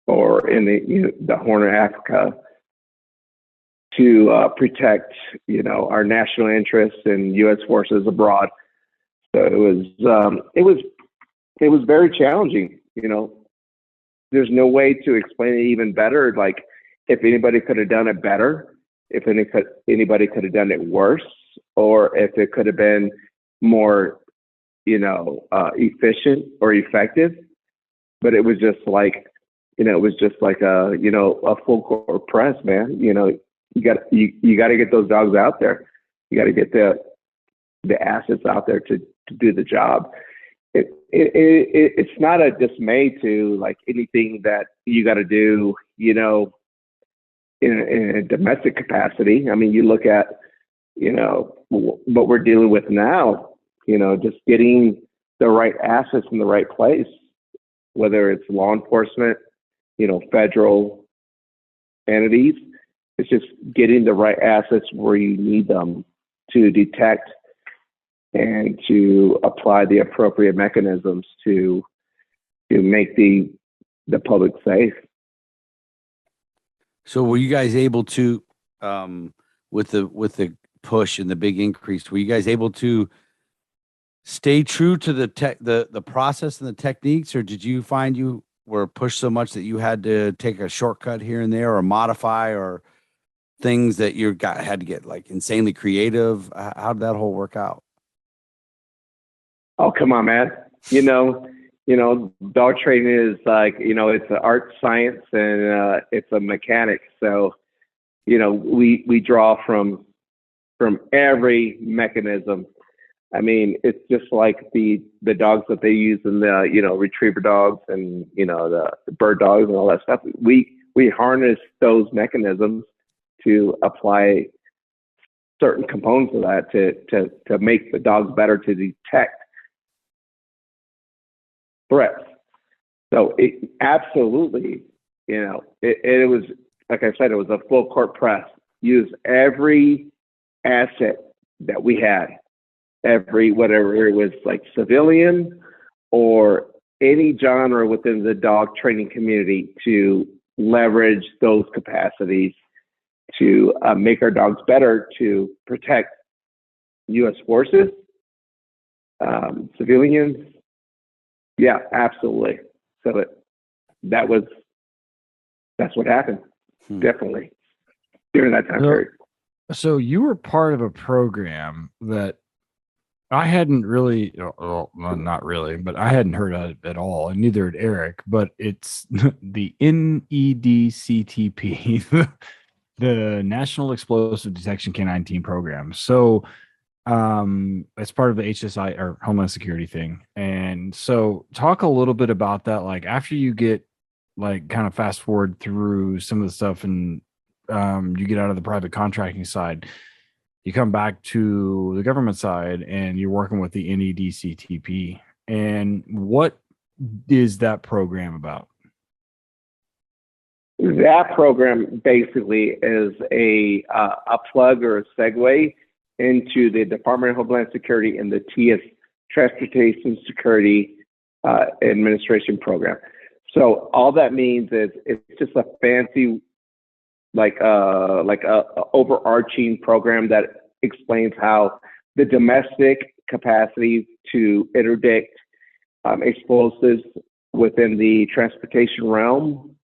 or in the Horn of Africa, to protect, our national interests and U.S. forces abroad. So it was very challenging. There's no way to explain it even better. Like, if anybody could have done it better, if anybody could have done it worse, or if it could have been more, efficient or effective. But it was just like, a full court press, man. You got to get those dogs out there. You got to get the assets out there to do the job. It's not a dismay to like anything that you got to do, in a domestic capacity. I mean, you look at, what we're dealing with now, just getting the right assets in the right place, whether it's law enforcement, federal entities. It's just getting the right assets where you need them to detect and to apply the appropriate mechanisms to make the public safe. So were you guys able to, with the push and the big increase, were you guys able to stay true to the process and the techniques, or did you find you were pushed so much that you had to take a shortcut here and there, or modify, or things that had to get like insanely creative? How did that whole work out? Oh, come on, man. Dog training is like, it's an art, science, and it's a mechanic. So, we draw from every mechanism. I mean, it's just like the dogs that they use in the, retriever dogs and, the bird dogs and all that stuff. We harness those mechanisms to apply certain components of that to make the dogs better to detect threats. So it absolutely, it was, like I said, it was a full court press. Use every asset that we had, whatever it was, like civilian or any genre within the dog training community, to leverage those capacities to make our dogs better, to protect U.S. forces, civilians. Yeah, absolutely. So that's what happened. Definitely during that time period. So you were part of a program that I hadn't really, well, not really, but I hadn't heard of it at all, and neither had Eric. But it's the NEDCTP, the National Explosive Detection Canine Team Program. So it's part of the HSI or Homeland Security thing. And so talk a little bit about that. Like, after you get like kind of fast forward through some of the stuff and you get out of the private contracting side, you come back to the government side and you're working with the NEDCTP. And what is that program about? That program basically is a plug or a segue into the Department of Homeland Security and the TS Transportation Security Administration program. So all that means is it's just a fancy, like a overarching program that explains how the domestic capacity to interdict explosives within the transportation realm,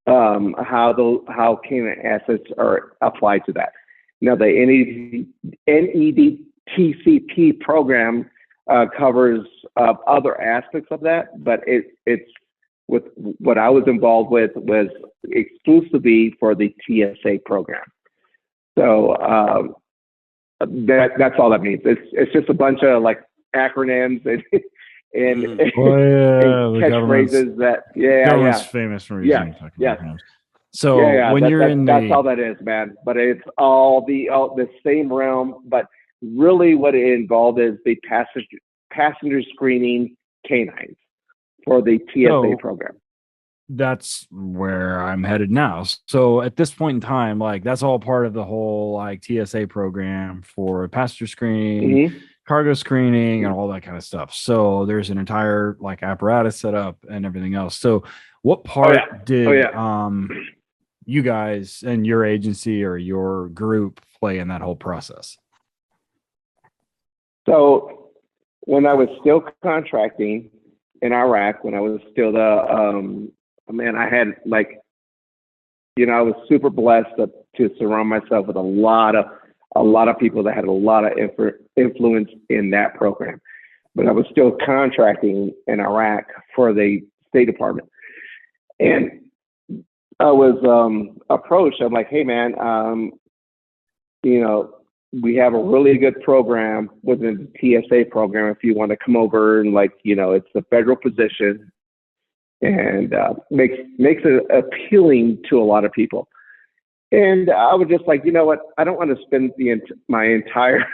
how canine assets are applied to that. Now, the NEDTCP program covers other aspects of that, but it's with what I was involved with was exclusively for the TSA program. So that's all that means. It's just a bunch of like acronyms and catchphrases that government's famous for using yeah. So when you're in that's all that is, man. But it's all the same realm. But really, what it involved is the passenger screening canines for the TSA program. That's where I'm headed now. So at this point in time, like that's all part of the whole like TSA program for passenger screening, cargo screening, and all that kind of stuff. So there's an entire like apparatus set up and everything else. So what part did you guys and your agency or your group play in that whole process? So when I was still contracting in Iraq, when I was still I had I was super blessed to surround myself with a lot of people that had a lot of influence in that program. But I was still contracting in Iraq for the State Department. And I was approached. I'm like, hey, man, we have a really good program within the TSA program. If you want to come over and it's a federal position and makes it appealing to a lot of people. And I was just like, you know what? I don't want to spend my entire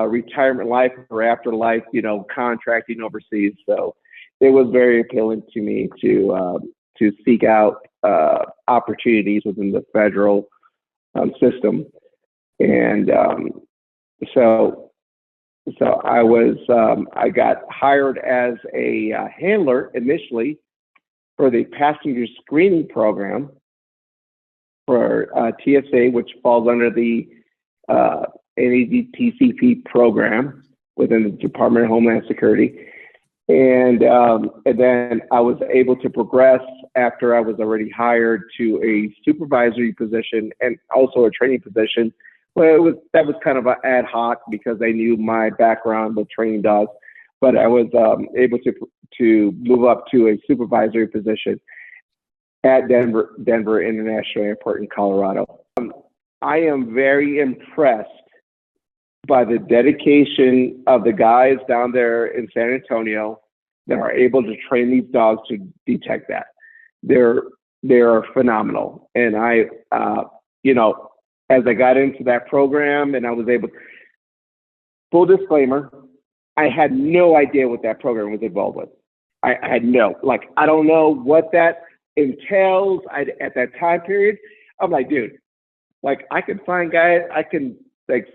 retirement life or afterlife, contracting overseas. So it was very appealing to me to seek out opportunities within the federal system. And so I got hired as a handler initially for the passenger screening program for TSA, which falls under the NADTCP program within the Department of Homeland Security. And then I was able to progress after I was already hired to a supervisory position and also a training position. Well, that was kind of an ad hoc because they knew my background with training dogs, but I was able to move up to a supervisory position at Denver International Airport in Colorado. I am very impressed by the dedication of the guys down there in San Antonio that are able to train these dogs to detect that. They are phenomenal. And I, as I got into that program and I was able, full disclaimer, I had no idea what that program was involved with. I had I don't know what that entails. At that time period, I'm like, dude, I can find guys, I can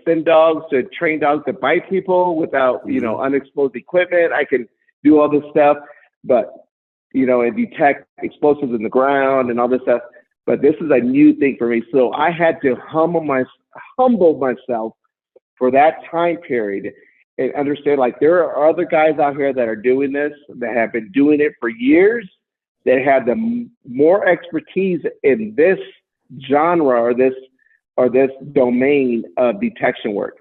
send dogs to train dogs to bite people without, unexposed equipment. I can do all this stuff, but, and detect explosives in the ground and all this stuff. But this is a new thing for me. So I had to humble myself for that time period and understand there are other guys out here that are doing this, that have been doing it for years, that have the more expertise in this genre or this domain of detection work.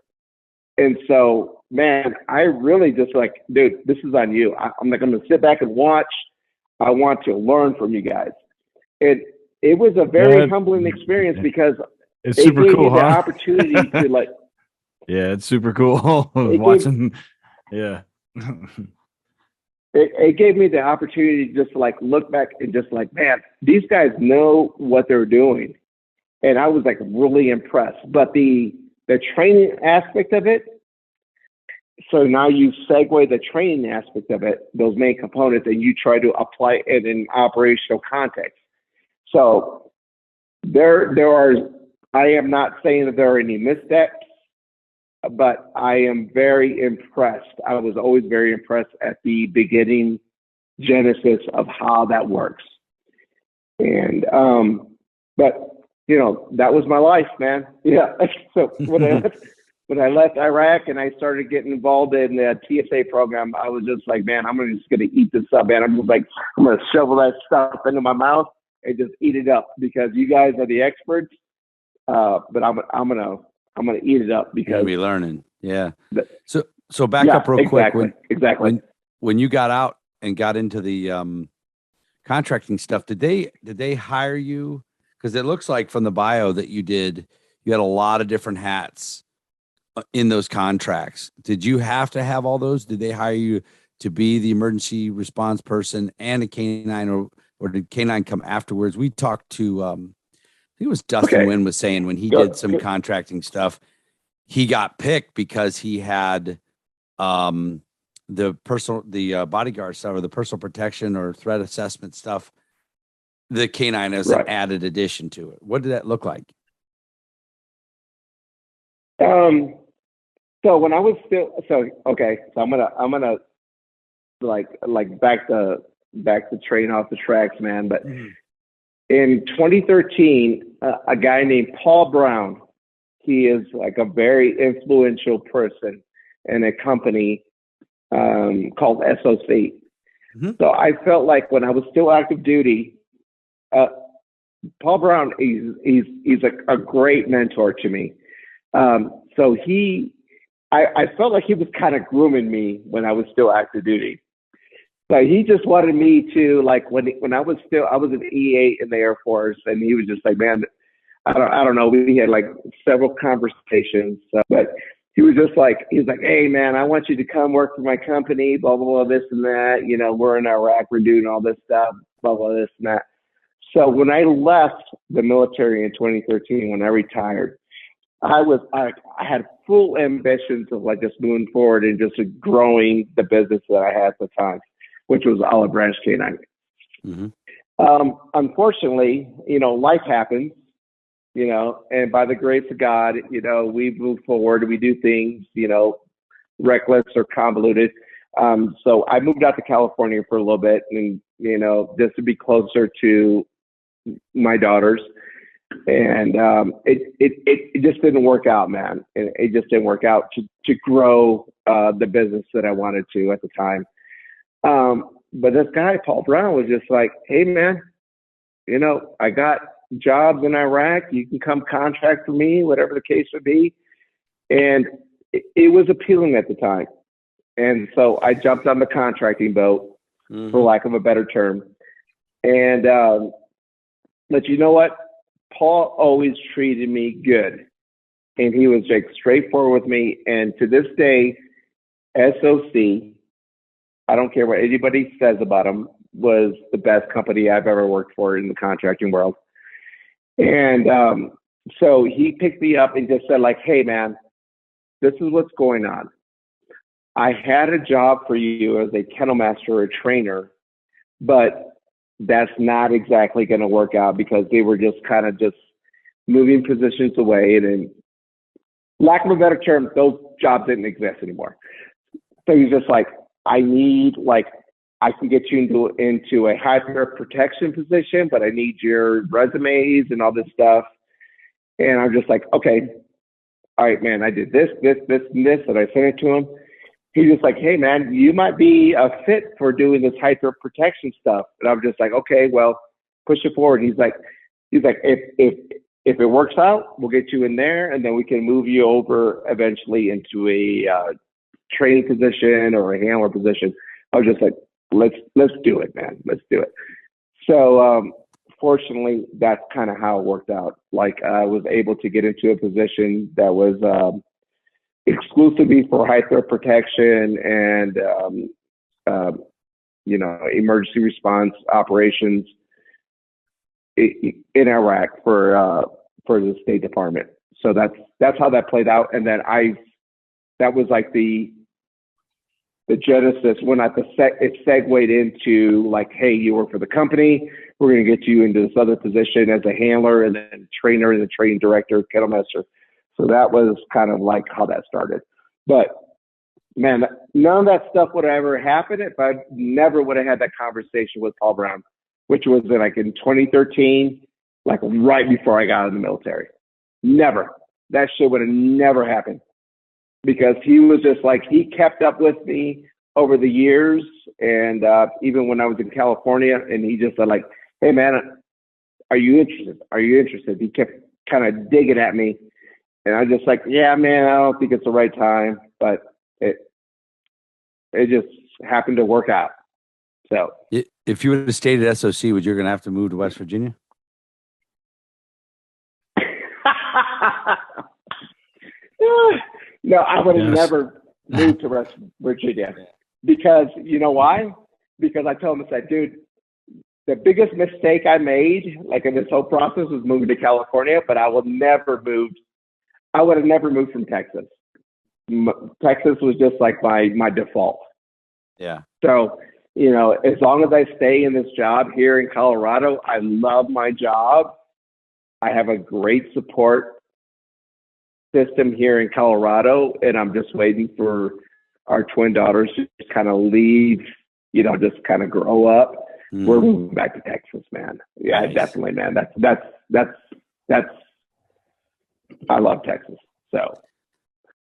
And so, man, I really just dude, this is on you. I'm not going to sit back and watch. I want to learn from you guys. It was a very humbling experience because it's super gave cool, me the opportunity to yeah, it's super cool watching. Yeah. It gave me the opportunity to just look back and just man, these guys know what they're doing. And I was really impressed. But the training aspect of it, so now you segue the training aspect of it, those main components, and you try to apply it in operational context. So I am not saying that there are any missteps, but I am very impressed. I was always very impressed at the beginning genesis of how that works. And, but that was my life, man. Yeah. So when I left Iraq and I started getting involved in the TSA program, I was just man, I'm just going to eat this up, man. I'm just I'm going to shovel that stuff into my mouth and just eat it up because you guys are the experts. But I'm going to eat it up because you'll be learning. Yeah. So back up real quick. When you got out and got into the contracting stuff, did they hire you? Because it looks like from the bio that you had a lot of different hats in those contracts. Did you have to have all those? Did they hire you to be the emergency response person and a canine, or or did Canine come afterwards? We talked to, I think it was Dustin Wynn was saying when he did some contracting stuff, he got picked because he had the bodyguard stuff or the personal protection or threat assessment stuff. The Canine as an added addition to it. What did that look like? So when I was still, so I'm gonna like back the train off the tracks, man. But in 2013, a guy named Paul Brown, he is like a very influential person in a company called SOC. So I felt like when I was still active duty, Paul Brown, he's a great mentor to me. So I felt like he was kind of grooming me when I was still active duty. So he just wanted me to, like, when I was an E8 in the Air Force, and he was just like, man, I don't know. We had like several conversations, but he was like, hey man, I want you to come work for my company, blah, blah, blah, this and that. You know, we're in Iraq, we're doing all this stuff, blah, blah, this and that. So when I left the military in 2013, when I retired, I had full ambitions of like just moving forward and just growing the business that I had at the time, which was Olive Branch Canine. Unfortunately, you know, life happens, you know, and by the grace of God, you know, we move forward, we do things, you know, reckless or convoluted. So I moved out to California for a little bit, and, you know, just to be closer to my daughters. And it just didn't work out, man. It just didn't work out to grow the business that I wanted to at the time. But this guy, Paul Brown, was just like, hey, man, you know, I got jobs in Iraq. You can come contract for me, whatever the case would be. And it was appealing at the time. And so I jumped on the contracting boat, for lack of a better term. And but you know what? Paul always treated me good. And he was like straightforward with me. And to this day, SOC, I don't care what anybody says about him, was the best company I've ever worked for in the contracting world. And so he picked me up and just said like, hey man, this is what's going on. I had a job for you as a kennel master or a trainer, but that's not exactly going to work out because they were just kind of just moving positions away. And in lack of a better term, those jobs didn't exist anymore. So he's just like, I can get you into a high threat protection position, but I need your resumes and all this stuff. And I'm just like, okay, all right, man, I did this, and I sent it to him. He's just like, hey man, you might be a fit for doing this high threat protection stuff. And I'm just like, okay, well, push it forward. He's like, if it works out, we'll get you in there, and then we can move you over eventually into a training position or a handler position. I was just like, let's do it, man. Let's do it. So fortunately, that's kind of how it worked out. Like I was able to get into a position that was exclusively for high threat protection and you know, emergency response operations in Iraq for the State Department. So that's how that played out. And then that was like the genesis when it segued into like, hey, you work for the company. We're going to get you into this other position as a handler and then trainer and the training director, Kennel Master. So that was kind of like how that started. But man, none of that stuff would have ever happened if I never would have had that conversation with Paul Brown, which was like in 2013, like right before I got out of the military. Never. That shit would have never happened. Because he was just like, he kept up with me over the years. And even when I was in California, and he just said like, hey man, are you interested? Are you interested? He kept kind of digging at me. And I was just like, yeah, man, I don't think it's the right time, but it just happened to work out. So if you would have stayed at SOC, would you going to have to move to West Virginia? No, I would have never moved to West Virginia because you know why? Because I told him, I said, dude, the biggest mistake I made, like in this whole process, was moving to California. But I would have never moved from Texas. Texas was just like my default. Yeah. So, as long as I stay in this job here in Colorado, I love my job. I have a great support system here in Colorado, and I'm just waiting for our twin daughters to kind of leave, just kind of grow up. We're moving back to Texas, man. Yeah, Nice. Definitely, man. That's I love Texas. So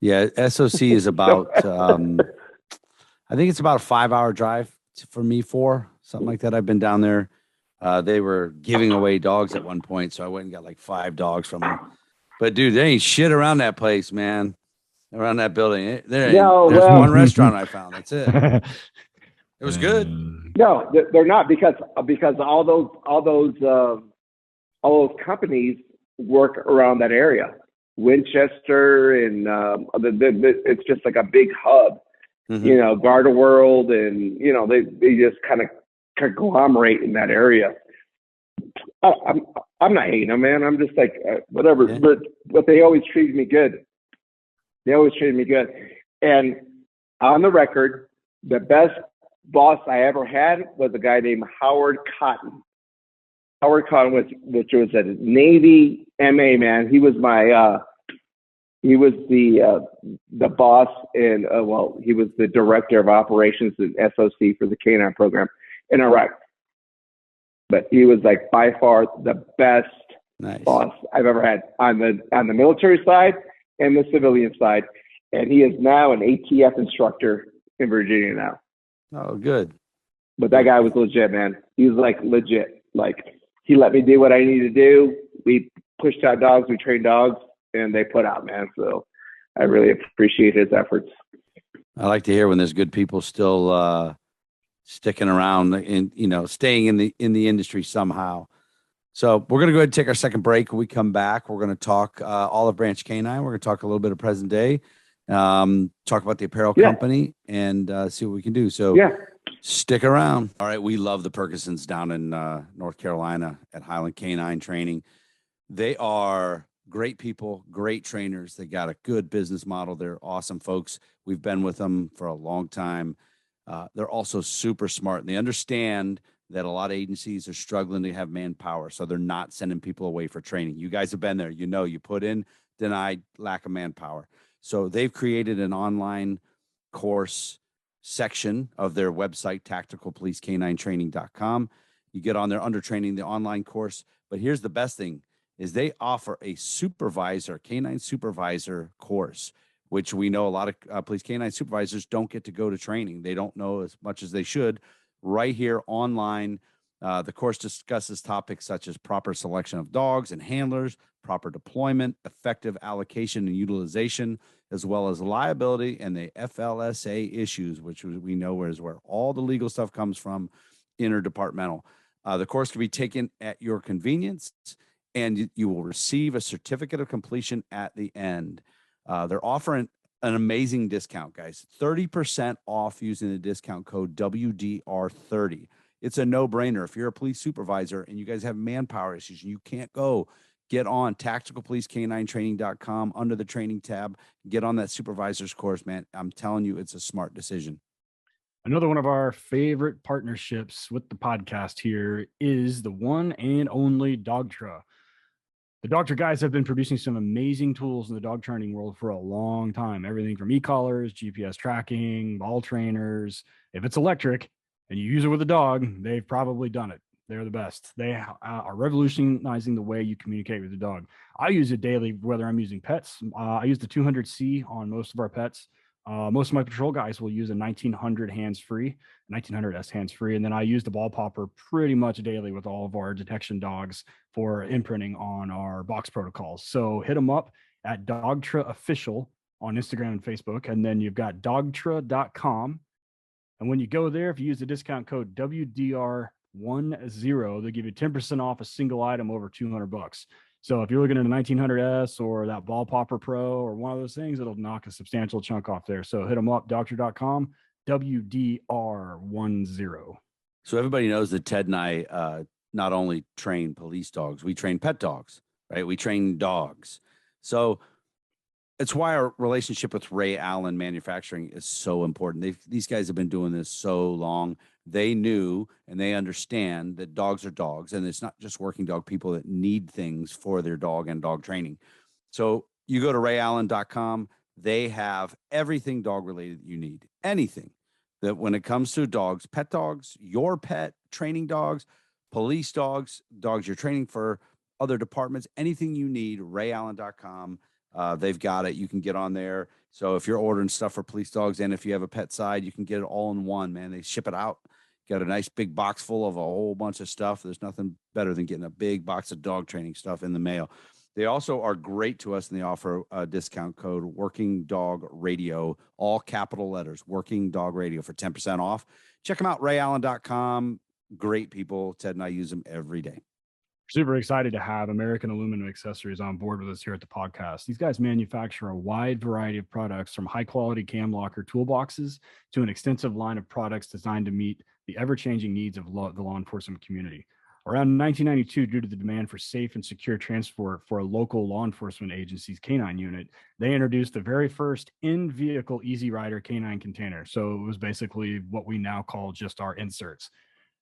Yeah, SOC is about I think it's about a 5-hour drive for me, something like that. I've been down there. They were giving away dogs at one point, so I went and got like 5 dogs from them. But dude, there ain't shit around that place, man. Around that building, there's one restaurant I found. That's it. It was good. No, they're not, because all those companies work around that area. Winchester and it's just like a big hub. Garda World, and they just kind of conglomerate in that area. I'm not hating them, man. I'm just like whatever. Yeah. But they always treated me good. And on the record, the best boss I ever had was a guy named Howard Cotton. Howard Cotton, which was a Navy MA man. He was he was the boss, and he was the director of operations and SOC for the Canine program in Iraq. But he was like by far the best boss I've ever had on the military side and the civilian side. And he is now an ATF instructor in Virginia now. Oh, good. But that guy was legit, man. He was like legit. Like, he let me do what I needed to do. We pushed out dogs, we trained dogs, and they put out, man. So I really appreciate his efforts. I like to hear when there's good people still sticking around and staying in the industry somehow. So we're gonna go ahead and take our second break. When we come back, we're gonna talk Olive Branch Canine. We're gonna talk a little bit of present day, talk about the apparel company, and see what we can do. So stick around. All right, we love the Perkinsons down in North Carolina at Highland Canine Training. They are great people, great trainers. They got a good business model. They're awesome folks. We've been with them for a long time. They're also super smart, and they understand that a lot of agencies are struggling to have manpower, so they're not sending people away for training. You guys have been there. You put in, denied, lack of manpower. So they've created an online course section of their website, tacticalpolicecaninetraining.com. You get on there under training, the online course. But here's the best thing is they offer a canine supervisor course, which we know a lot of police canine supervisors don't get to go to training. They don't know as much as they should. Right here online, the course discusses topics such as proper selection of dogs and handlers, proper deployment, effective allocation and utilization, as well as liability and the FLSA issues, which we know is where all the legal stuff comes from, interdepartmental. The course can be taken at your convenience, and you will receive a certificate of completion at the end. They're offering an amazing discount, guys. 30% off using the discount code WDR30. It's a no-brainer. If you're a police supervisor and you guys have manpower issues and you can't go, get on tacticalpolicecaninetraining.com under the training tab. Get on that supervisor's course, man. I'm telling you, it's a smart decision. Another one of our favorite partnerships with the podcast here is the one and only Dogtra. The Dogtra guys have been producing some amazing tools in the dog training world for a long time. Everything from e-collars, GPS tracking, ball trainers. If it's electric and you use it with a dog, they've probably done it. They're the best. They are revolutionizing the way you communicate with the dog. I use it daily, whether I'm using pets. I use the 200C on most of our pets. Most of my patrol guys will use a 1900 hands-free, 1900S hands-free, and then I use the ball popper pretty much daily with all of our detection dogs for imprinting on our box protocols. So hit them up at Dogtra Official on Instagram and Facebook, and then you've got dogtra.com. And when you go there, if you use the discount code WDR10, they'll give you 10% off a single item over $200. So if you're looking at a 1900S or that Ball Popper Pro or one of those things, it'll knock a substantial chunk off there. So hit them up, doctor.com, WDR10. So everybody knows that Ted and I not only train police dogs, we train pet dogs, right? We train dogs. So it's why our relationship with Ray Allen Manufacturing is so important. These guys have been doing this so long. They knew and they understand that dogs are dogs, and it's not just working dog people that need things for their dog and dog training. So you go to rayallen.com. They have everything dog related that you need. Anything that when it comes to dogs, pet dogs, your pet, training dogs, police dogs, dogs you're training for other departments, anything you need, rayallen.com. They've got it. You can get on there. So if you're ordering stuff for police dogs, and if you have a pet side, you can get it all in one, man. They ship it out. Got a nice big box full of a whole bunch of stuff. There's nothing better than getting a big box of dog training stuff in the mail. They also are great to us, and they offer a discount code Working Dog Radio, all capital letters, Working Dog Radio, for 10% off. Check them out, rayallen.com. Great people. Ted and I use them every day. Super excited to have American Aluminum Accessories on board with us here at the podcast. These guys manufacture a wide variety of products, from high quality cam locker toolboxes to an extensive line of products designed to meet the ever-changing needs of the law enforcement community. Around 1992, due to the demand for safe and secure transport for a local law enforcement agency's canine unit, they introduced the very first in-vehicle Easy Rider canine container. So it was basically what we now call just our inserts.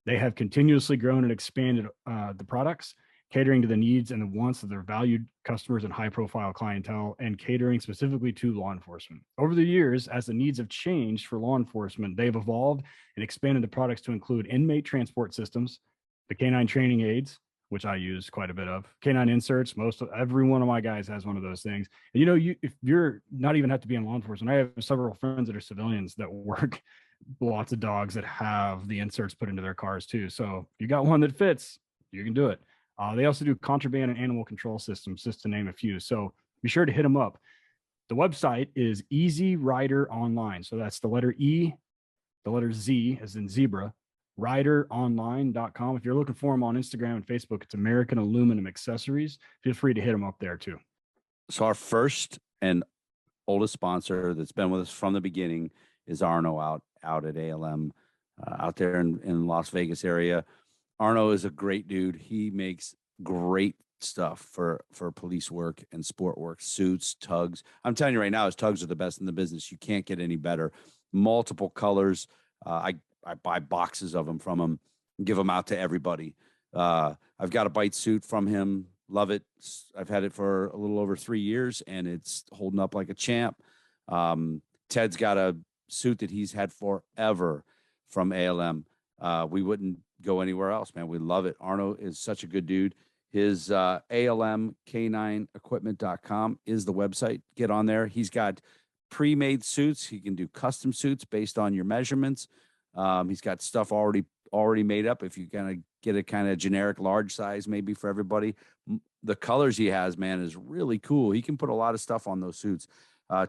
They have continuously grown and expanded the products, catering to the needs and the wants of their valued customers and high-profile clientele, and catering specifically to law enforcement. Over the years, as the needs have changed for law enforcement, they've evolved and expanded the products to include inmate transport systems, the canine training aids, which I use quite a bit of, canine inserts. Every one of my guys has one of those things. And, if you're not even have to be in law enforcement, I have several friends that are civilians that work lots of dogs that have the inserts put into their cars too. So if you got one that fits, you can do it. They also do contraband and animal control systems, just to name a few. So be sure to hit them up. The website is Easy Rider Online. So that's the letter E, the letter Z as in zebra, rideronline.com. If you're looking for them on Instagram and Facebook, it's American Aluminum Accessories. Feel free to hit them up there too. So our first and oldest sponsor that's been with us from the beginning is Arno out at ALM, out there in Las Vegas area. Arno is a great dude. He makes great stuff for police work and sport work, suits, tugs. I'm telling you right now, his tugs are the best in the business. You can't get any better. Multiple colors. I buy boxes of them from him, give them out to everybody. I've got a bite suit from him. Love it. I've had it for a little over 3 years, and it's holding up like a champ. Ted's got a suit that he's had forever from ALM. We wouldn't go anywhere else, man. We love it. Arno is such a good dude. His ALMK9equipment.com is the website. Get on there. He's got pre-made suits. He can do custom suits based on your measurements. He's got stuff already made up. If you're gonna get a kind of generic large size, maybe for everybody, the colors he has, man, is really cool. He can put a lot of stuff on those suits.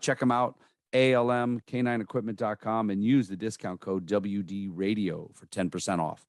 Check him out, ALMK9equipment.com, and use the discount code WD Radio for 10% off.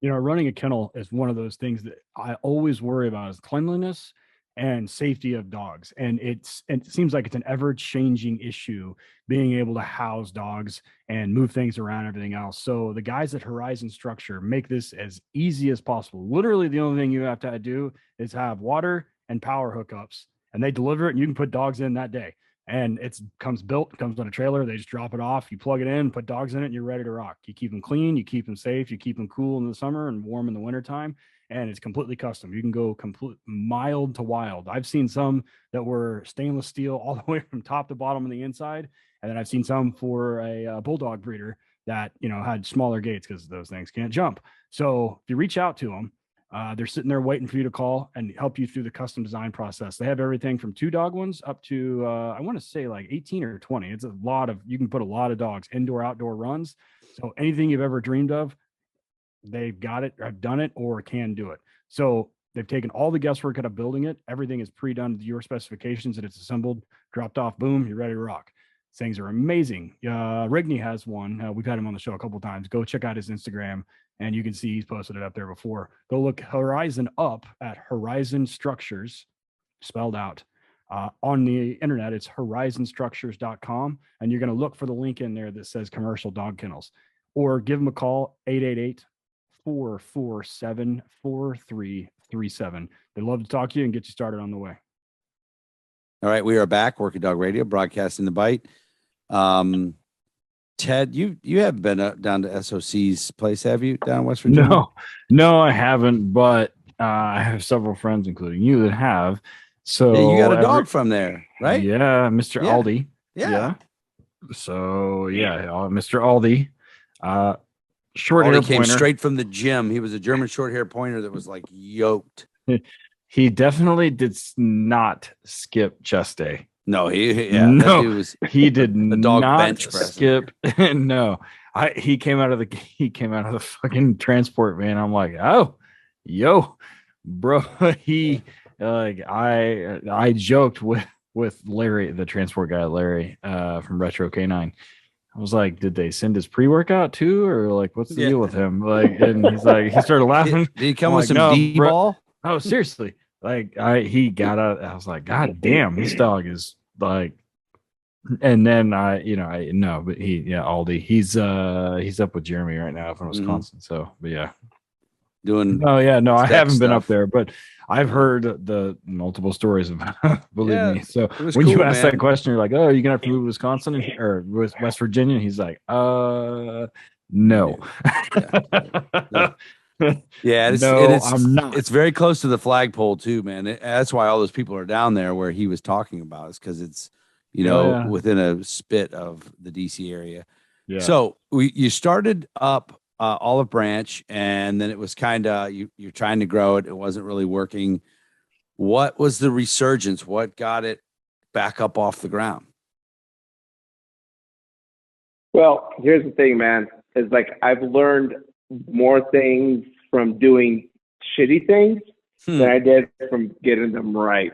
Running a kennel is one of those things that I always worry about, is cleanliness and safety of dogs. And it seems like it's an ever-changing issue, being able to house dogs and move things around, everything else. So the guys at Horizon Structure make this as easy as possible. Literally, the only thing you have to do is have water and power hookups, and they deliver it, and you can put dogs in that day. And it comes on a trailer. They just drop it off. You plug it in, put dogs in it, and you're ready to rock. You keep them clean, you keep them safe, you keep them cool in the summer and warm in the wintertime. And it's completely custom. You can go complete mild to wild. I've seen some that were stainless steel all the way from top to bottom on the inside. And then I've seen some for a bulldog breeder that, had smaller gates, because those things can't jump. So if you reach out to them, they're sitting there waiting for you to call and help you through the custom design process. They have everything from 2-dog ones up to, I want to say like 18 or 20. It's you can put a lot of dogs, indoor, outdoor runs. So anything you've ever dreamed of, they've got it, have done it, or can do it. So they've taken all the guesswork out of building it. Everything is pre-done to your specifications, and it's assembled, dropped off, boom, you're ready to rock. Things are amazing. Rigney has one. We've had him on the show a couple of times. Go check out his Instagram, and you can see he's posted it up there before. Go look Horizon up at Horizon Structures, spelled out. On the internet, it's horizonstructures.com, and you're going to look for the link in there that says commercial dog kennels, or give them a call, 447-4337. They'd love to talk to you and get you started on the way. All right, we are back. Working Dog Radio, broadcasting the bite. Ted, you haven't been down to SOC's place, have you, down in West Virginia? No, I haven't, but I have several friends, including you, that have. So yeah, you got a dog from there, right? Yeah, Mr. Yeah. Aldi. Yeah. So Mr. Aldi. Short hair came pointer. straight from the gym. He was a German short hair pointer that was like yoked. He definitely did not skip chest day. No, he did a dog not bench press. skip. No, he came out of the fucking transport van. I'm like, oh, yo, bro. He I joked with Larry, the transport guy, Larry, from Retro Canine. I was like, did they send his pre-workout too, or like, what's the deal with him? Like, and he's like, he started laughing. Did he come with some D-ball? Oh, seriously. Like he got out. I was like, God damn, this dog is like. And then Aldi. He's up with Jeremy right now from Wisconsin. So, but yeah, doing. Oh yeah, no, I haven't been stuff. up there, but I've heard the multiple stories of. Believe me. So when you ask that question, you're like, oh, you're gonna have to move to Wisconsin or West Virginia. And he's like, no. Yeah, I'm not. It's very close to the flagpole too, man. That's why all those people are down there where he was talking about, is because it's within a spit of the DC area. Yeah. So you started up Olive Branch, and then it was kind of you're trying to grow it. It wasn't really working. What was the resurgence? What got it back up off the ground? Well, here's the thing, man. Is like I've learned more things from doing shitty things than I did from getting them right.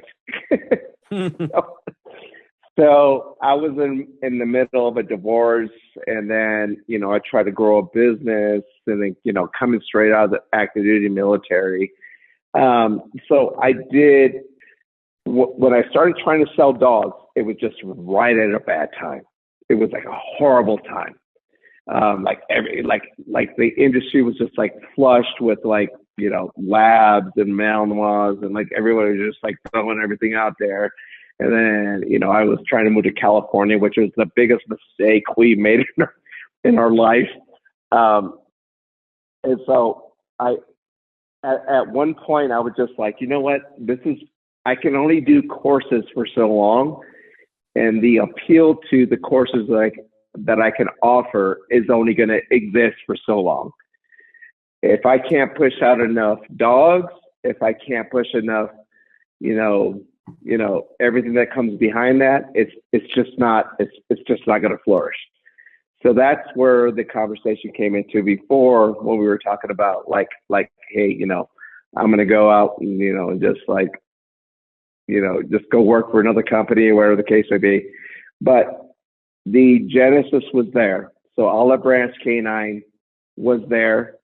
So I was in the middle of a divorce, and then, I tried to grow a business, and then, coming straight out of the active duty military. So I did, when I started trying to sell dogs, it was just right at a bad time. It was like a horrible time. The industry was just like flushed with labs and Malinois, and like everyone was just like throwing everything out there. And then, I was trying to move to California, which was the biggest mistake we made in our life. And so at one point I was just like, you know what, I can only do courses for so long. And the appeal to the courses that I can offer is only going to exist for so long. If I can't push out enough dogs, if I can't push enough, everything that comes behind that, it's just not going to flourish. So that's where the conversation came into before, when we were talking about like, hey, I'm going to go out and, and just just go work for another company or whatever the case may be. But the genesis was there. So Olive Branch Canine was there.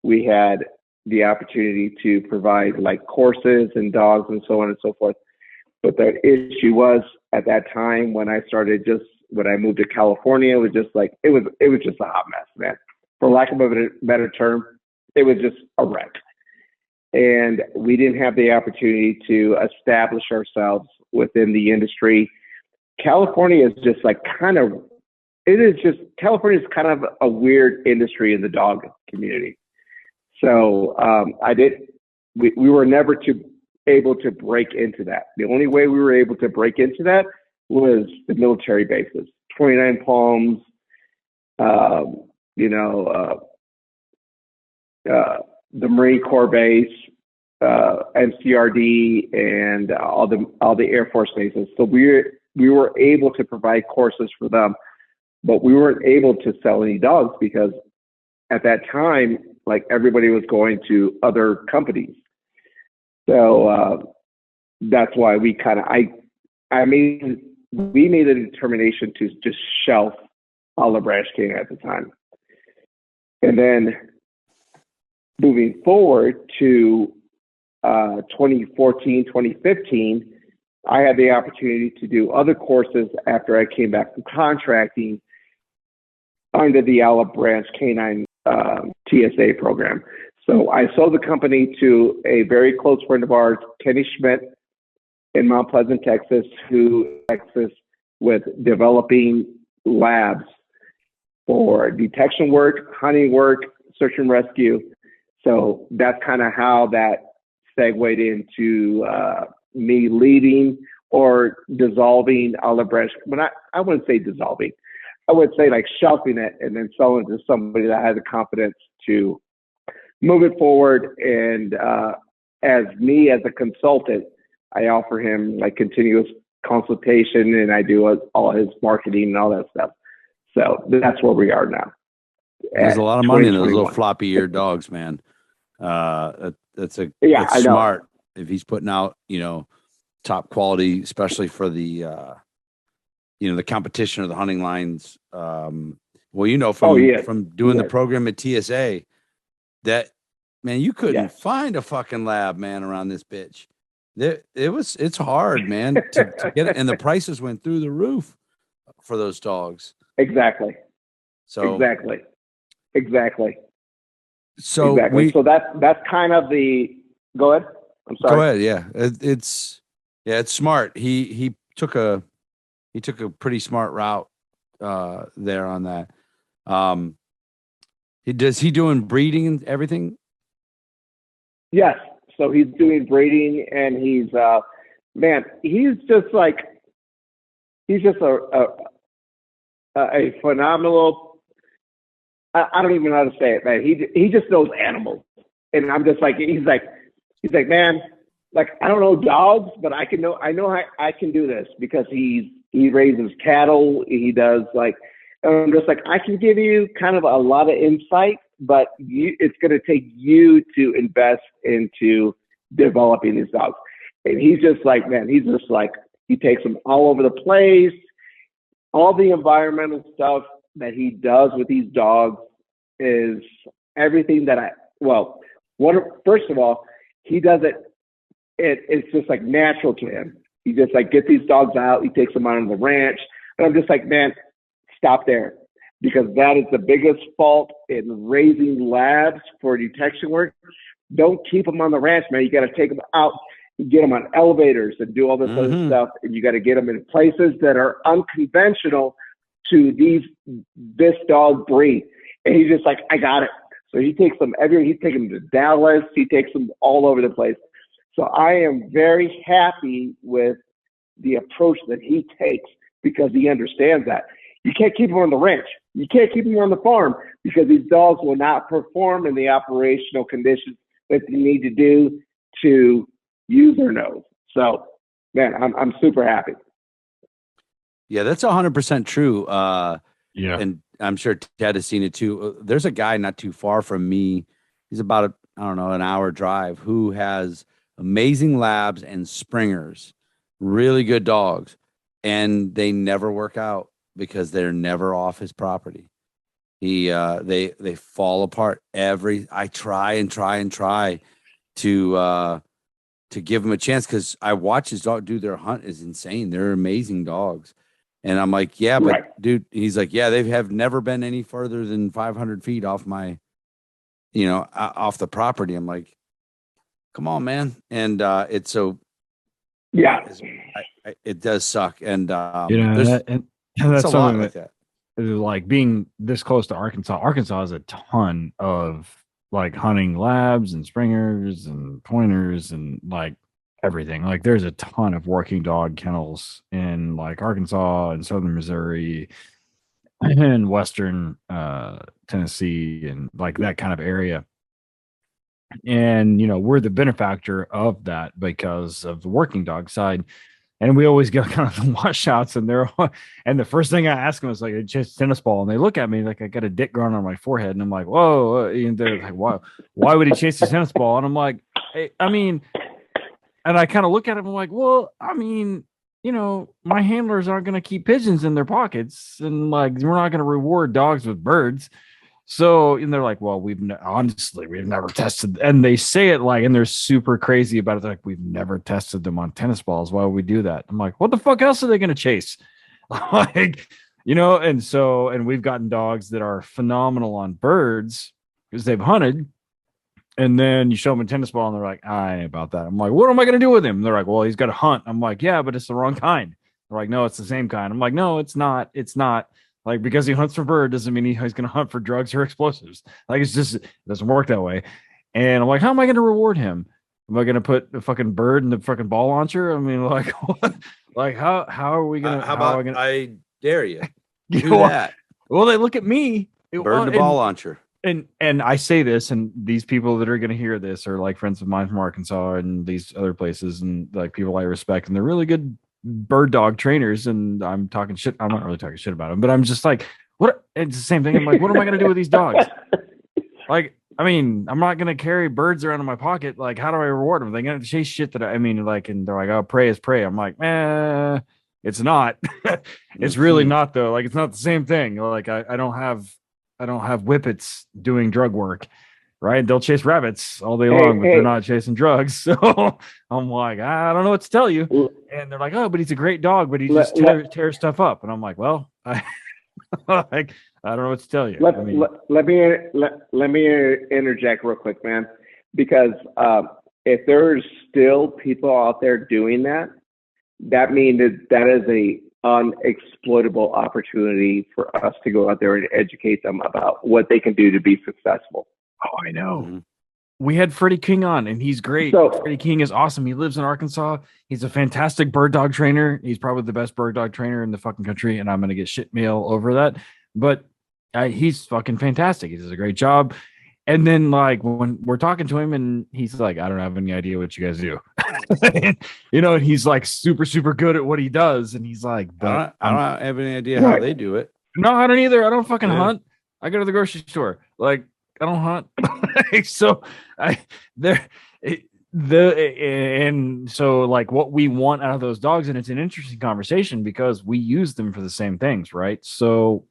We had the opportunity to provide courses and dogs and so on and so forth. But the issue was, at that time when I moved to California, it was just it was just a hot mess, man. For lack of a better term, it was just a wreck. And we didn't have the opportunity to establish ourselves within the industry. California is just California is kind of a weird industry in the dog community. So we were never able to break into that. The only way we were able to break into that was the military bases, 29 Palms, the Marine Corps base, MCRD, and all the Air Force bases. So we were able to provide courses for them, but we weren't able to sell any dogs because at that time, everybody was going to other companies. So that's why we made a determination to just shelf Olive Branch Canine at the time. And then moving forward to 2014, 2015, I had the opportunity to do other courses after I came back from contracting under the Olive Branch Canine TSA program. So I sold the company to a very close friend of ours, Kenny Schmidt, in Mount Pleasant, Texas, who Texas with developing labs for detection work, hunting work, search and rescue. So that's kind of how that segued into me leading or dissolving olive branch. But I wouldn't say dissolving. I would say like shelving it and then selling to somebody that has the confidence to move it forward. And as a consultant, I offer him like continuous consultation, and I do all his marketing and all that stuff. So that's where we are now. There's a lot of money in those little floppy eared dogs, man. It's smart if he's putting out, top quality, especially for the, the competition or the hunting lines. From doing the program at TSA, that, man, you couldn't find a fucking lab, man, around this bitch. It's hard, man, to get it, and the prices went through the roof for those dogs. Exactly. So exactly. So so that's kind of the. Go ahead. I'm sorry. Go ahead. Yeah, it's smart. He took a pretty smart route there on that. Does he doing breeding and everything? Yes. So he's doing breeding, and he's he's just a phenomenal. I don't even know how to say it, man. He just knows animals, and I'm just like he's like, man, like I don't know dogs, but I know I can do this because he raises cattle. He does and I'm just like, I can give you kind of a lot of insight, but it's going to take you to invest into developing these dogs. And he's just like, man, he takes them all over the place. All the environmental stuff that he does with these dogs is everything that first of all, he does it. It's just like natural to him. He just like gets these dogs out. He takes them out on the ranch. And I'm just like, man, stop there, because that is the biggest fault in raising labs for detection work. Don't keep them on the ranch, man. You got to take them out, get them on elevators and do all this other stuff. And you got to get them in places that are unconventional to this dog breed. And he's just like, I got it. So he takes them he's taking them to Dallas. He takes them all over the place. So I am very happy with the approach that he takes, because he understands that. You can't keep them on the ranch. You can't keep them on the farm, because these dogs will not perform in the operational conditions that they need to do to use their nose. So, man, I'm super happy. Yeah, that's 100% true. Yeah. And I'm sure Ted has seen it too. There's a guy not too far from me. He's about an hour drive, who has amazing labs and springers, really good dogs, and they never work out because they're never off his property. They fall apart I try to give him a chance, because I watch his dog do their hunt is insane. They're amazing dogs. And I'm like, yeah, but right. Dude, he's like, yeah, they have never been any further than 500 feet off my, off the property. I'm like, come on, man. And it's so, yeah, it does suck. And, that's something that is like being this close to Arkansas. Arkansas has a ton of like hunting labs and springers and pointers and like everything. Like there's a ton of working dog kennels in like Arkansas and southern Missouri and western Tennessee and like that kind of area. And we're the benefactor of that because of the working dog side. And we always get kind of the washouts, and the first thing I ask them is like, just tennis ball, and they look at me like I got a dick growing on my forehead, and I'm like, whoa, and they're like, why would he chase the tennis ball? And I'm like, hey, and I kind of look at him, I'm like, well, my handlers aren't going to keep pigeons in their pockets, and like we're not going to reward dogs with birds. So, and they're like, well, we've never tested, and they say it like, and they're super crazy about it. They're like, we've never tested them on tennis balls. Why would we do that? I'm like, what the fuck else are they going to chase? And we've gotten dogs that are phenomenal on birds because they've hunted, And then you show them a tennis ball and they're like, I ain't about that. I'm like, what am I going to do with him? They're like, well, he's got to hunt. I'm like, yeah, but it's the wrong kind. They're like, no, it's the same kind. I'm like, no, it's not. It's not. Like, because he hunts for bird doesn't mean he's going to hunt for drugs or explosives. Like, it doesn't work that way. And I'm like, how am I going to reward him? Am I going to put the fucking bird in the fucking ball launcher? I mean, like, what? Like, how are we going to, how about I dare you do Well, that? well, they look at me. Bird in the ball launcher. And I say this, and these people that are going to hear this are like friends of mine from Arkansas and these other places, and like people I respect, and they're really good bird dog trainers. And I'm talking shit. I'm not really talking shit about them, but I'm just like, what? It's the same thing. I'm like, what am I going to do with these dogs? Like, I mean, I'm not going to carry birds around in my pocket. Like, how do I reward them? They're going to chase shit I mean, like, and they're like, oh, prey is prey. I'm like, it's not. It's really not though. Like, it's not the same thing. Like, I don't have whippets doing drug work, right? They'll chase rabbits all day long, but they're not chasing drugs. So I'm like, I don't know what to tell you. And they're like, oh, but he's a great dog, but he just tears stuff up. And I'm like, well, I don't know what to tell you. Let me interject real quick, man, because if there's still people out there doing that, that means that is a unexploitable opportunity for us to go out there and educate them about what they can do to be successful. Oh, I know. Mm-hmm. We had Freddie King on, and he's great. Freddie King is awesome. He lives in Arkansas. He's a fantastic bird dog trainer. He's probably the best bird dog trainer in the fucking country, and I'm going to get shit mail over that. But he's fucking fantastic. He does a great job. And then, like, when we're talking to him, and he's like, I don't have any idea what you guys do. You know, and he's like super, super good at what he does. And he's like, I don't have any idea how they do it. No, I don't either. I don't fucking hunt. I go to the grocery store. Like, I don't hunt. So and so like what we want out of those dogs, and it's an interesting conversation because we use them for the same things, right? So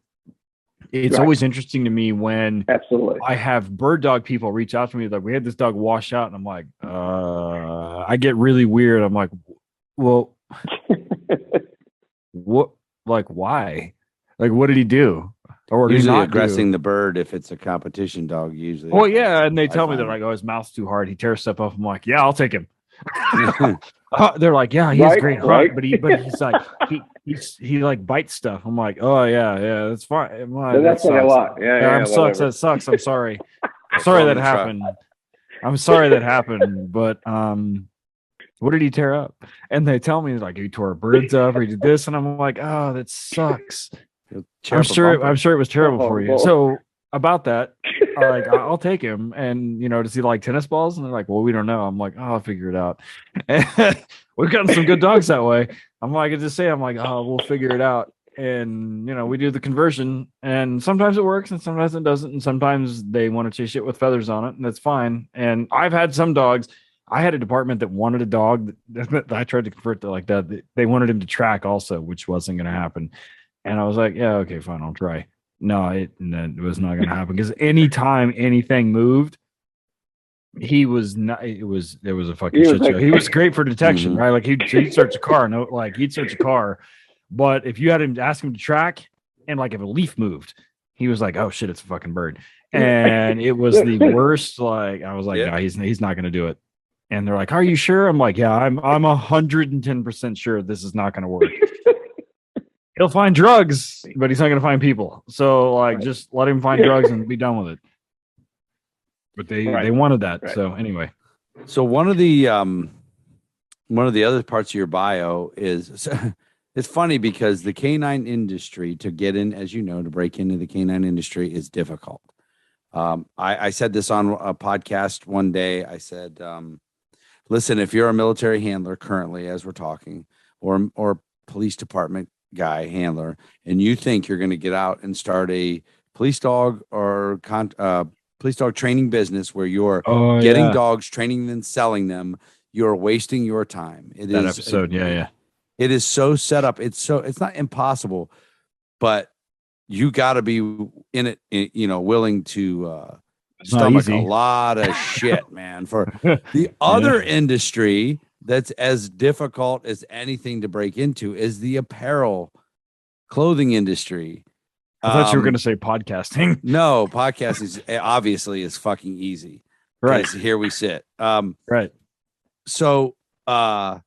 it's always interesting to me when I have bird dog people reach out to me like, we had this dog wash out, and I'm like, I get really weird. I'm like, well, what? Like, why? Like, what did he do? Or usually aggressing the bird if it's a competition dog. Usually, well, yeah, and they tell me they're like, "Oh, his mouth's too hard. He tears stuff up." I'm like, "Yeah, I'll take him." They're like, "Yeah, he's a great hunt, but he's like he like bites stuff." I'm like, "Oh yeah, that's fine." That's what I want. Yeah, sucks. That sucks. I'm sorry. I'm sorry that happened. I'm sorry that happened. But what did he tear up? And they tell me like he tore birds up or he did this, and I'm like, "Oh, that sucks." I'm sure it was terrible for you. So about that, like, I'll take him. And does he like tennis balls? And they're like, well, we don't know. I'm like, oh, I'll figure it out. And we've gotten some good dogs that way. I'm like, oh, we'll figure it out. And we do the conversion, and sometimes it works and sometimes it doesn't, and sometimes they want to chase shit with feathers on it, and that's fine. And I've had some dogs. I had a department that wanted a dog that I tried to convert to like that. They wanted him to track also, which wasn't going to happen. And I was like, yeah, okay, fine, I'll try. No, it was not going to happen, because anytime anything moved, he was not. There was a fucking shit show. He was great for detection, right? Like he'd search a car. He'd search a car, but if you had him to ask him to track, and like if a leaf moved, he was like, oh shit, it's a fucking bird, and it was the worst. Like I was like, no, he's not going to do it. And they're like, are you sure? I'm like, yeah, I'm 110% sure this is not going to work. He'll find drugs, but he's not going to find people. So, just let him find drugs and be done with it. But they wanted that. Right. So anyway, so one of the other parts of your bio is it's funny because the canine industry, to get in, as you know, to break into the canine industry is difficult. I said this on a podcast one day. I said, listen, if you're a military handler currently, as we're talking, or police department guy handler, and you think you're going to get out and start a police dog or police dog training business where you're getting dogs, training them, selling them, you're wasting your time. It is so set up. It's not impossible, but you got to be in it, willing to stomach a lot of shit, man. For the other industry that's as difficult as anything to break into is the apparel clothing industry. I thought you were going to say podcasting. No, podcasting obviously is fucking easy. Right. Here we sit. Right. So, yeah,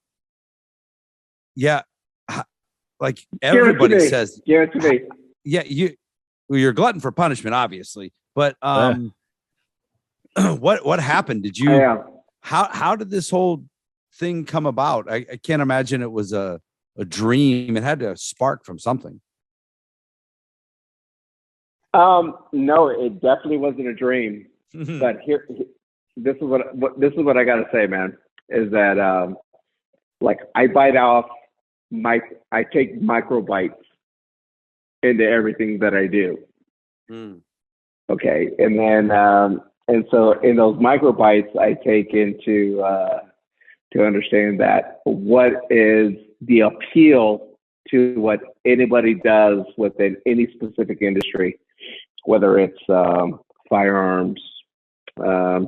like everybody says, give it to me. Yeah, you're a glutton for punishment, obviously. But what happened? Did you? How did this whole thing come about? I can't imagine it was a dream. It had to spark from something. No, it definitely wasn't a dream. But this is what I gotta say, man, is that like I take micro bites into everything that I do. Okay, and then and so in those micro bites, I take into to understand that what is the appeal to what anybody does within any specific industry, whether it's firearms,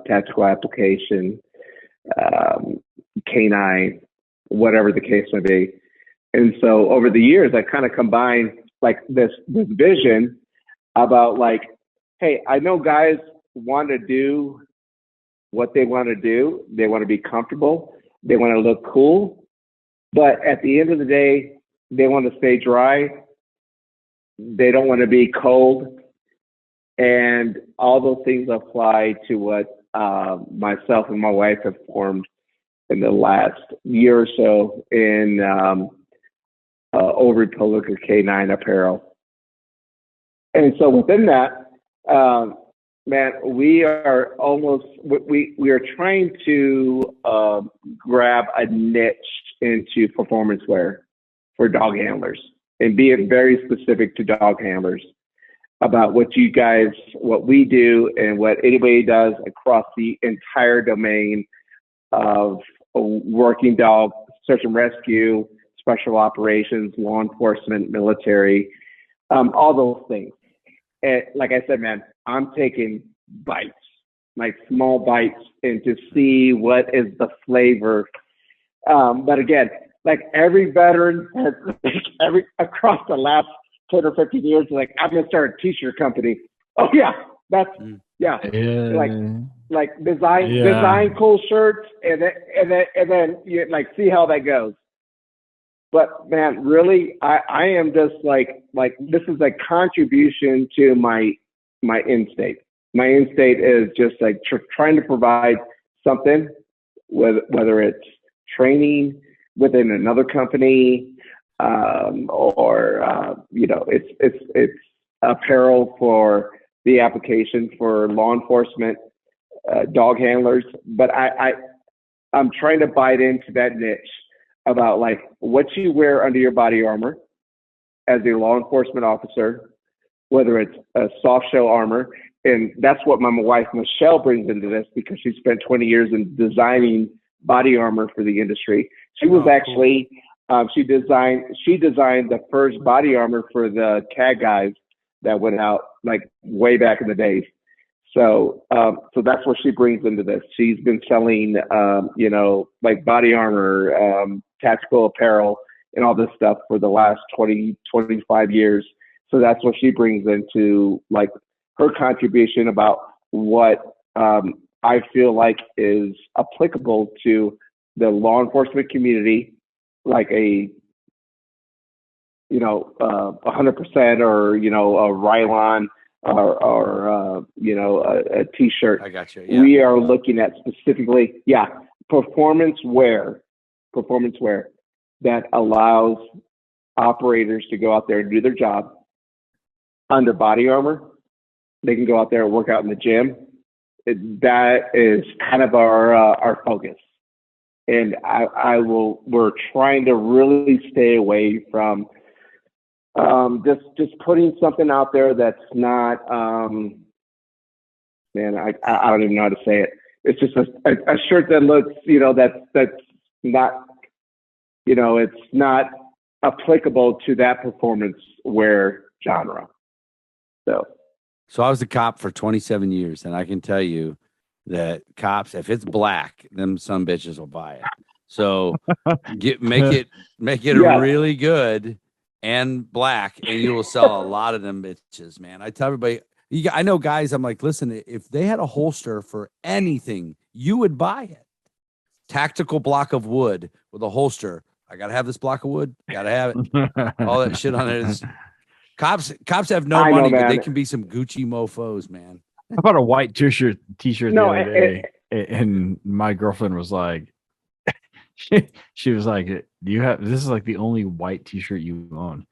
tactical application, canine, whatever the case may be. And so over the years, I kind of combined like this vision about like, hey, I know guys want to do what they want to do. They want to be comfortable. They want to look cool. But at the end of the day, they want to stay dry. They don't want to be cold. And all those things apply to what myself and my wife have formed in the last year or so in Old Republic Canine Apparel. And so within that, man, we are trying to grab a niche into performance wear for dog handlers and be very specific to dog handlers about what we do and what anybody does across the entire domain of working dog, search and rescue, special operations, law enforcement, military, all those things. And like I said, man, I'm taking bites, like small bites, and to see what is the flavor. But again, like every veteran has across the last 10 or 15 years, like I'm gonna start a t-shirt company. Oh yeah, that's like design cool shirts, and then you like see how that goes. But man, really, I am just like this is a contribution to my end state. My end state is just like trying to provide something, whether it's training within another company, or it's apparel for the application for law enforcement, dog handlers. But I'm trying to bite into that niche about like what you wear under your body armor as a law enforcement officer, whether it's a soft shell armor. And that's what my wife, Michelle, brings into this, because she spent 20 years in designing body armor for the industry. She was actually, she designed the first body armor for the CAG guys that went out like way back in the days. So that's what she brings into this. She's been selling, like body armor, tactical apparel, and all this stuff for the last 20, 25 years. So that's what she brings into like her contribution about what I feel like is applicable to the law enforcement community, like a 100% or a Rylon or a t-shirt. I got you. Yeah. We are looking at specifically, performance wear that allows operators to go out there and do their job under body armor. They can go out there and work out in the gym. That is kind of our focus. And we're trying to really stay away from just putting something out there that's not, I don't even know how to say it. It's just a shirt that looks, that's not, it's not applicable to that performance wear genre. So I was a cop for 27 years, and I can tell you that cops, if it's black, them some bitches will buy it. So make it really good and black, and you will sell a lot of them bitches, man. I tell everybody, I know guys, I'm like, listen, if they had a holster for anything, you would buy it. Tactical block of wood with a holster. I got to have this block of wood. Got to have it. All that shit on it is cops have no I know, money, but they man. can be some Gucci mofos, man. I bought a white t-shirt the No, other day, and my girlfriend was like, she was like, "Do you have this? Is like the only white t-shirt you own?"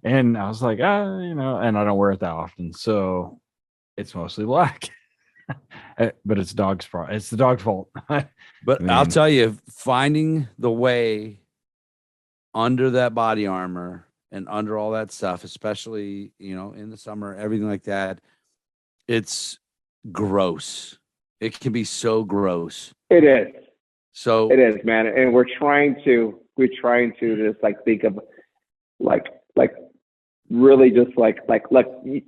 And I was like, you know, and I don't wear it that often, so it's mostly black. But it's dog's fault. It's the dog's fault. But I'll tell you, finding the way under that body armor and under all that stuff, especially, you know, in the summer, everything like that, it's gross. It can be so gross. It is. So it is, man. And we're trying to just like think of like really just like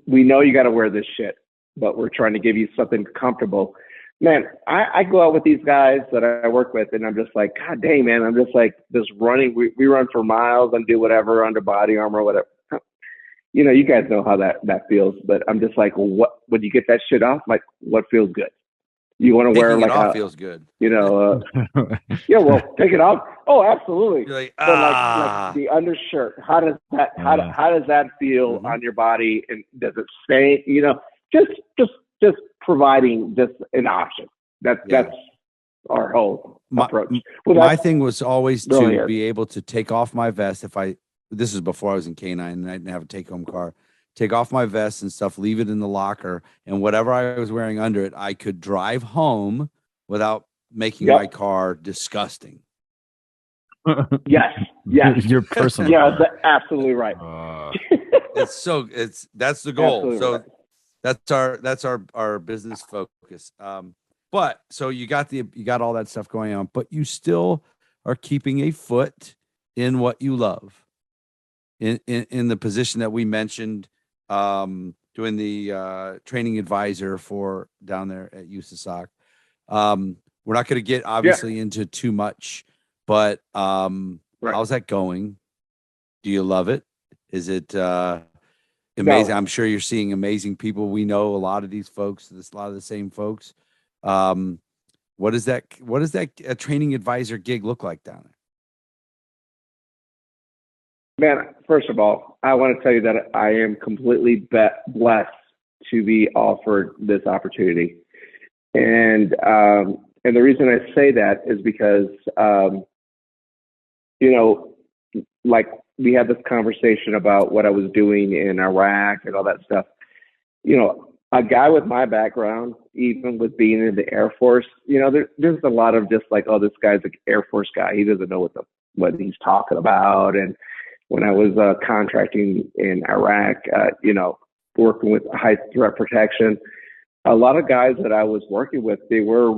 we know you got to wear this shit, but we're trying to give you something comfortable. Man, I go out with these guys that I work with, and I'm just like, God dang, man, I'm just like this running. We run for miles and do whatever under body armor or whatever. You know, you guys know how that feels, but I'm just like, what, when you get that shit off, like, what feels good? You want to wear like off feels good. You know, yeah, well, take it off. Oh, absolutely. You're like, but like the undershirt, how does that feel on your body? And does it stay, you know, just providing just an option. That's our whole approach. Well, my thing was always to be able to take off my vest. This is before I was in Canine and I didn't have a take home car, take off my vest and stuff, leave it in the locker, and whatever I was wearing under it, I could drive home without making my car disgusting. Yes. Your personal. Yeah, that's absolutely right. That's the goal. Absolutely so right. that's our business focus. But so you got all that stuff going on, but you still are keeping a foot in what you love. In the position that we mentioned, doing the training advisor for down there at USASOC. We're not going to get obviously into too much, but how's that going? Do you love it? Is it amazing? No. I'm sure you're seeing amazing people. We know a lot of these folks, a lot of the same folks. What does that training advisor gig look like down there? Man, first of all, I want to tell you that I am completely blessed to be offered this opportunity. And the reason I say that is because, you know, like we had this conversation about what I was doing in Iraq and all that stuff. You know, a guy with my background, even with being in the Air Force, you know, there's a lot of just like, oh, this guy's an Air Force guy. He doesn't know what he's talking about. And when I was contracting in Iraq, you know, working with high threat protection, a lot of guys that I was working with, they were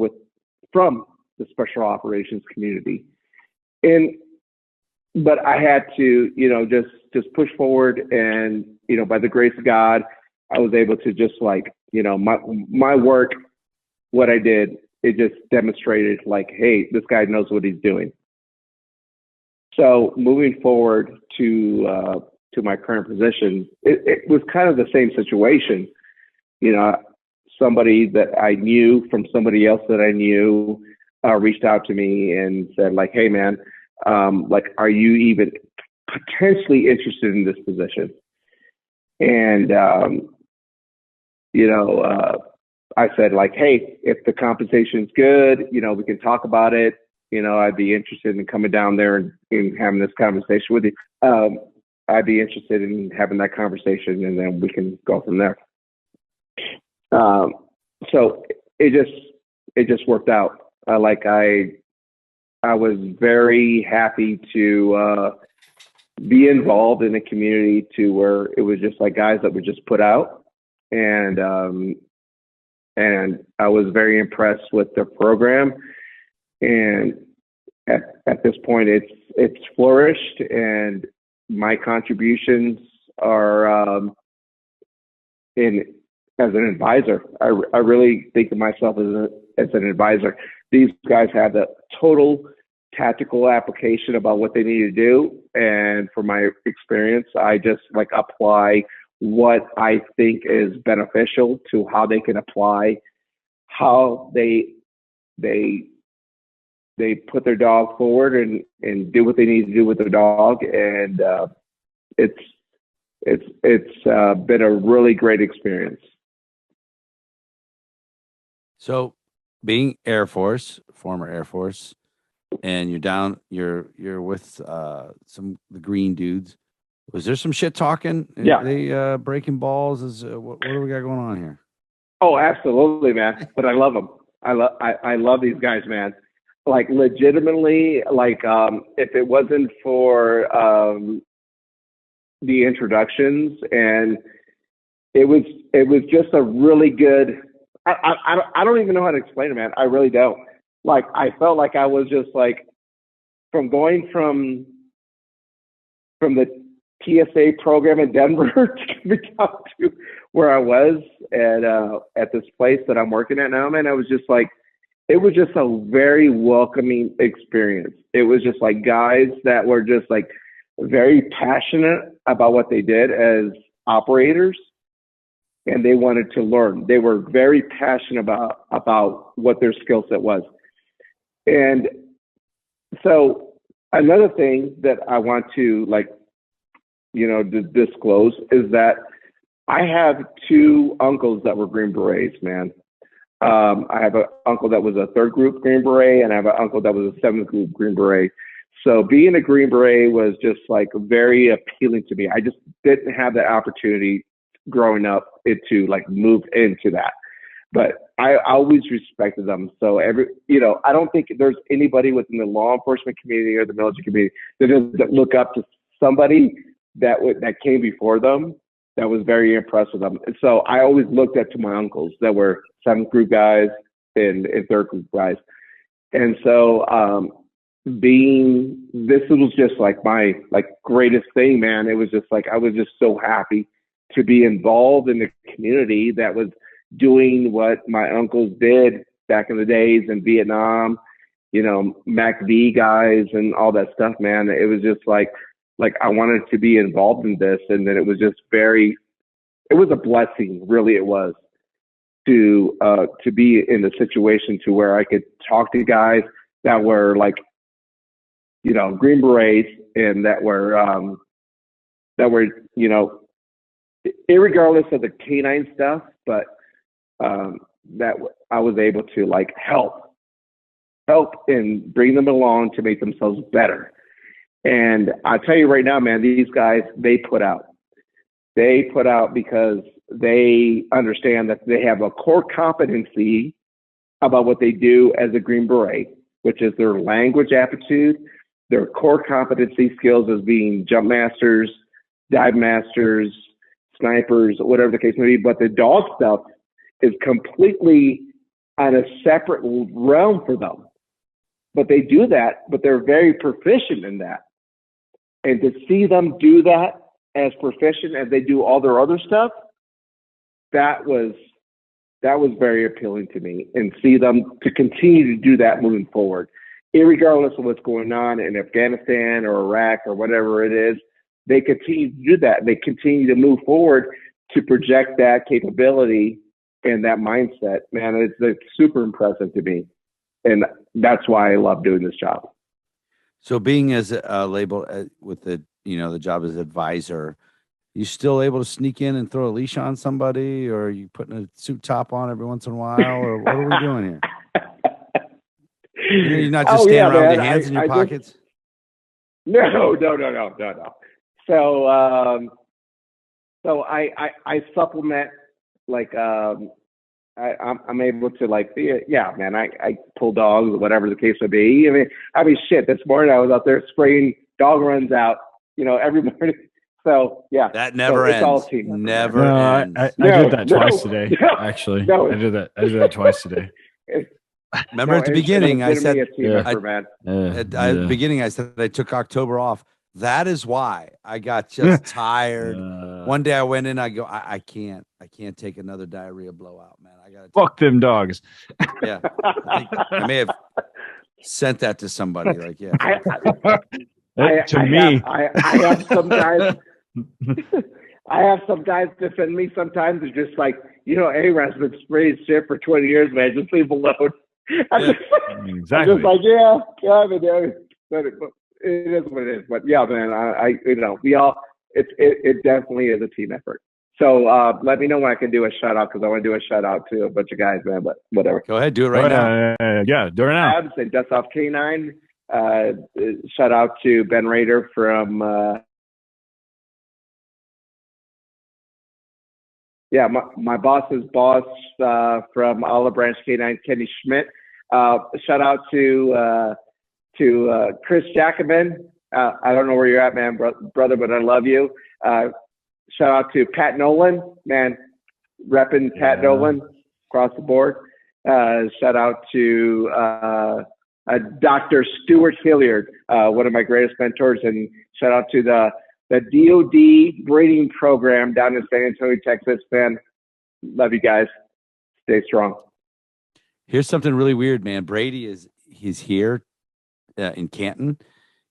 from the special operations community. But I had to, you know, just push forward, and, you know, by the grace of God, I was able to just like, you know, my work, what I did, it just demonstrated like, hey, this guy knows what he's doing. So moving forward to my current position, it was kind of the same situation. You know, somebody that I knew from somebody else that I knew reached out to me and said like, hey man, like, are you even potentially interested in this position? And, you know, I said like, hey, if the compensation's good, you know, we can talk about it. You know, I'd be interested in coming down there and having this conversation with you. I'd be interested in having that conversation, and then we can go from there. So it just worked out. I was very happy to be involved in a community to where it was just like guys that were just put out, and I was very impressed with the program. And at this point, it's flourished, and my contributions are as an advisor. I really think of myself as an advisor. These guys have the total tactical application about what they need to do, and from my experience, I just like apply what I think is beneficial to how they can apply, how they put their dog forward and do what they need to do with their dog. And it's been a really great experience. So being former Air Force, and you're with the green dudes. Was there some shit talking? Yeah. Are they breaking balls? What do we got going on here? Oh, absolutely, man. But I love them. I love these guys, man. Like legitimately, like if it wasn't for the introductions, and it was just a really good. I don't even know how to explain it, man. I really don't. Like I felt like I was just like going from the TSA program in Denver to coming down to where I was at this place that I'm working at now, man. I was just like, it was just a very welcoming experience. It was just like guys that were just like very passionate about what they did as operators, and they wanted to learn. They were very passionate about what their skill set was. And so another thing that I want to disclose is that I have two uncles that were Green Berets, man. I have an uncle that was a 3rd group Green Beret, and I have an uncle that was a 7th group Green Beret. So being a Green Beret was just like very appealing to me. I just didn't have that opportunity growing up to like move into that. But I always respected them. So I don't think there's anybody within the law enforcement community or the military community that doesn't look up to somebody that came before them that was very impressed with them. And so I always looked up to my uncles that were 7th group guys and 3rd group guys. And so this was just like my greatest thing, man. It was just like I was just so happy to be involved in the community that was doing what my uncles did back in the days in Vietnam, MACV guys and all that stuff, man. It was just like I wanted to be involved in this. And then it was just it was a blessing, really it was, to be in the situation to where I could talk to guys that were like, Green Berets, and that were irregardless of the canine stuff, but that I was able to like help and bring them along to make themselves better. And I tell you right now, man, these guys, they put out because they understand that they have a core competency about what they do as a Green Beret, which is their language aptitude, their core competency skills as being jump masters, dive masters, snipers, whatever the case may be. But the dog stuff is completely on a separate realm for them. But they do that, but they're very proficient in that. And to see them do that as proficient as they do all their other stuff, that was very appealing to me, and see them to continue to do that moving forward, irregardless of what's going on in Afghanistan or Iraq or whatever it is. They continue to do that. They continue to move forward to project that capability and that mindset. Man, it's super impressive to me, and that's why I love doing this job. So being as labeled with the job as advisor, you still able to sneak in and throw a leash on somebody, or are you putting a suit top on every once in a while, or what are we doing here? You're not just standing around with your hands in your pockets? No. So I supplement, like I'm able to man, I pull dogs, whatever the case may be. I mean shit, this morning I was out there spraying dog runs out, every morning. So yeah, that never ends. It's all team. Never ends. I did that twice today. Actually, I did that twice today. Remember at the beginning, I said, at the beginning, I said I took October off. That is why I got just tired. One day I went in, I go, I can't take another diarrhea blowout, man. I gotta fuck them dogs. Yeah, I may have sent that to somebody. Like, yeah, I have some guys. I have some guys defend me sometimes. It's just like, Arrod's been spraying shit for 20 years, man. Just leave him alone. I'm Exactly. just like, yeah, I've been doing it. But it is what it is. But yeah, man, we all, it definitely is a team effort. So let me know when I can do a shout out, because I want to do a shout out to a bunch of guys, man. But whatever. Go ahead, do it right now. Yeah, do it now. I would say Dust Off Canine. Shout out to Ben Rader from my boss's boss from Olive Branch Canine, Kenny Schmidt. Shout out to Chris Jacobin. I don't know where you're at, man, brother, but I love you. Shout out to Pat Nolan, man, repping Pat Nolan across the board. Shout out to Dr. Stuart Hilliard, one of my greatest mentors, and shout out to the DoD breeding program down in San Antonio, Texas. Man, love you guys. Stay strong. Here's something really weird, man. Brady he's here in Canton.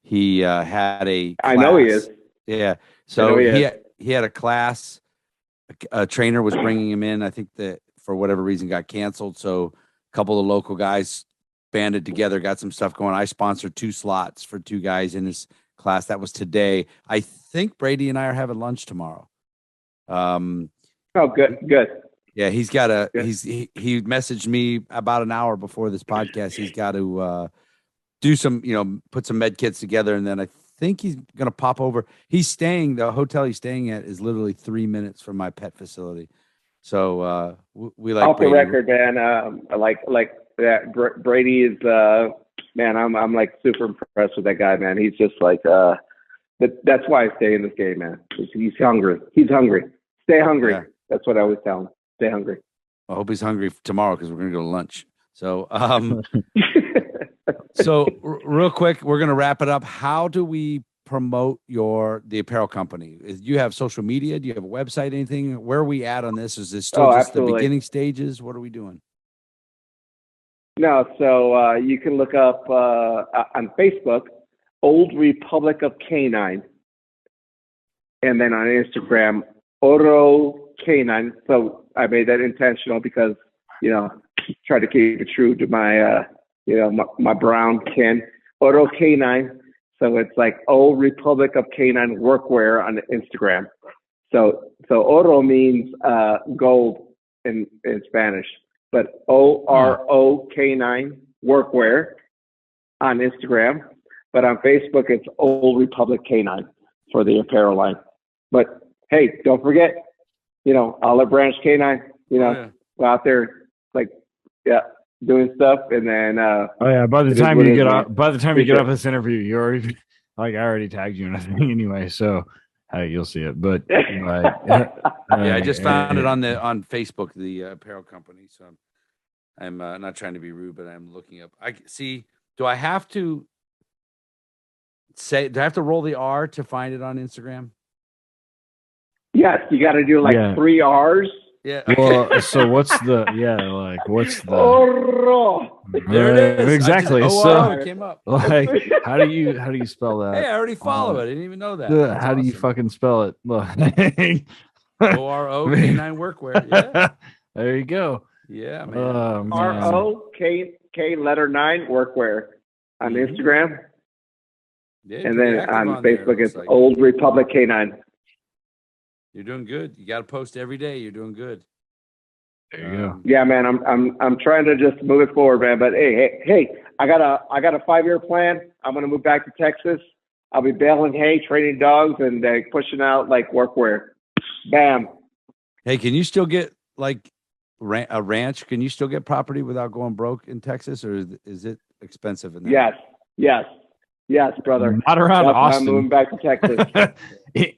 He had a class. I know he is. Yeah. So he had a class. A trainer was bringing him in. I think that for whatever reason got canceled. So a couple of local guys banded together, got some stuff going. I sponsored 2 slots for 2 guys in his class. That was today. I think Brady and I are having lunch tomorrow. Oh, good. Yeah, he's got he messaged me about an hour before this podcast. He's got to do some, put some med kits together, and then I think he's gonna pop over. The hotel he's staying at is literally 3 minutes from my pet facility. So we like off Brady. The record, man. Like that. Brady is man. I'm like super impressed with that guy, man. He's just like that's why I stay in this game, man. He's hungry. He's hungry. Stay hungry. Yeah. That's what I always tell him. Stay hungry. I hope he's hungry tomorrow, because we're gonna go to lunch. So so real quick, we're gonna wrap it up. How do we promote the apparel company? Do you have social media? Do you have a website? Anything? Where are we at on this? Is this still just the beginning stages? What are we doing? No, so you can look up on Facebook, Old Republic of Canine, and then on Instagram, Oro Canine. So I made that intentional because, try to keep it true to my, my brown kin. Oro Canine. So it's like Old Republic of Canine Workwear on Instagram. So Oro means gold in Spanish, but ORO Canine Workwear on Instagram. But on Facebook, it's Old Republic Canine for the apparel line. But hey, don't forget, Olive Branch Canine, go out there, doing stuff. And then by the time you get off this interview, you already I already tagged you in a thing anyway, so you'll see it. But I just found it on Facebook, the apparel company. So I'm not trying to be rude, but I'm looking up. I see. Do I have to roll the R to find it on Instagram? Yes, you got to do 3 R's. Yeah. Well, so what's the Oro. There it is. Exactly. It came up. How do you spell that? Hey, I already follow it. I didn't even know that. How do you fucking spell it? Look. ORO Canine Workwear. Yeah. There you go. Yeah, man. ROK letter 9 Workwear on Instagram. Yeah, and then on Facebook, it's like Old Republic Canine. You're doing good. You got to post every day. You're doing good. There you go. Yeah, man. I'm trying to just move it forward, man. But hey, I got a 5-year plan. I'm gonna move back to Texas. I'll be baling hay, training dogs, and pushing out workwear. Bam. Hey, can you still get a ranch? Can you still get property without going broke in Texas, or is it expensive in there? Yes, brother. Not around Austin. I'm moving back to Texas.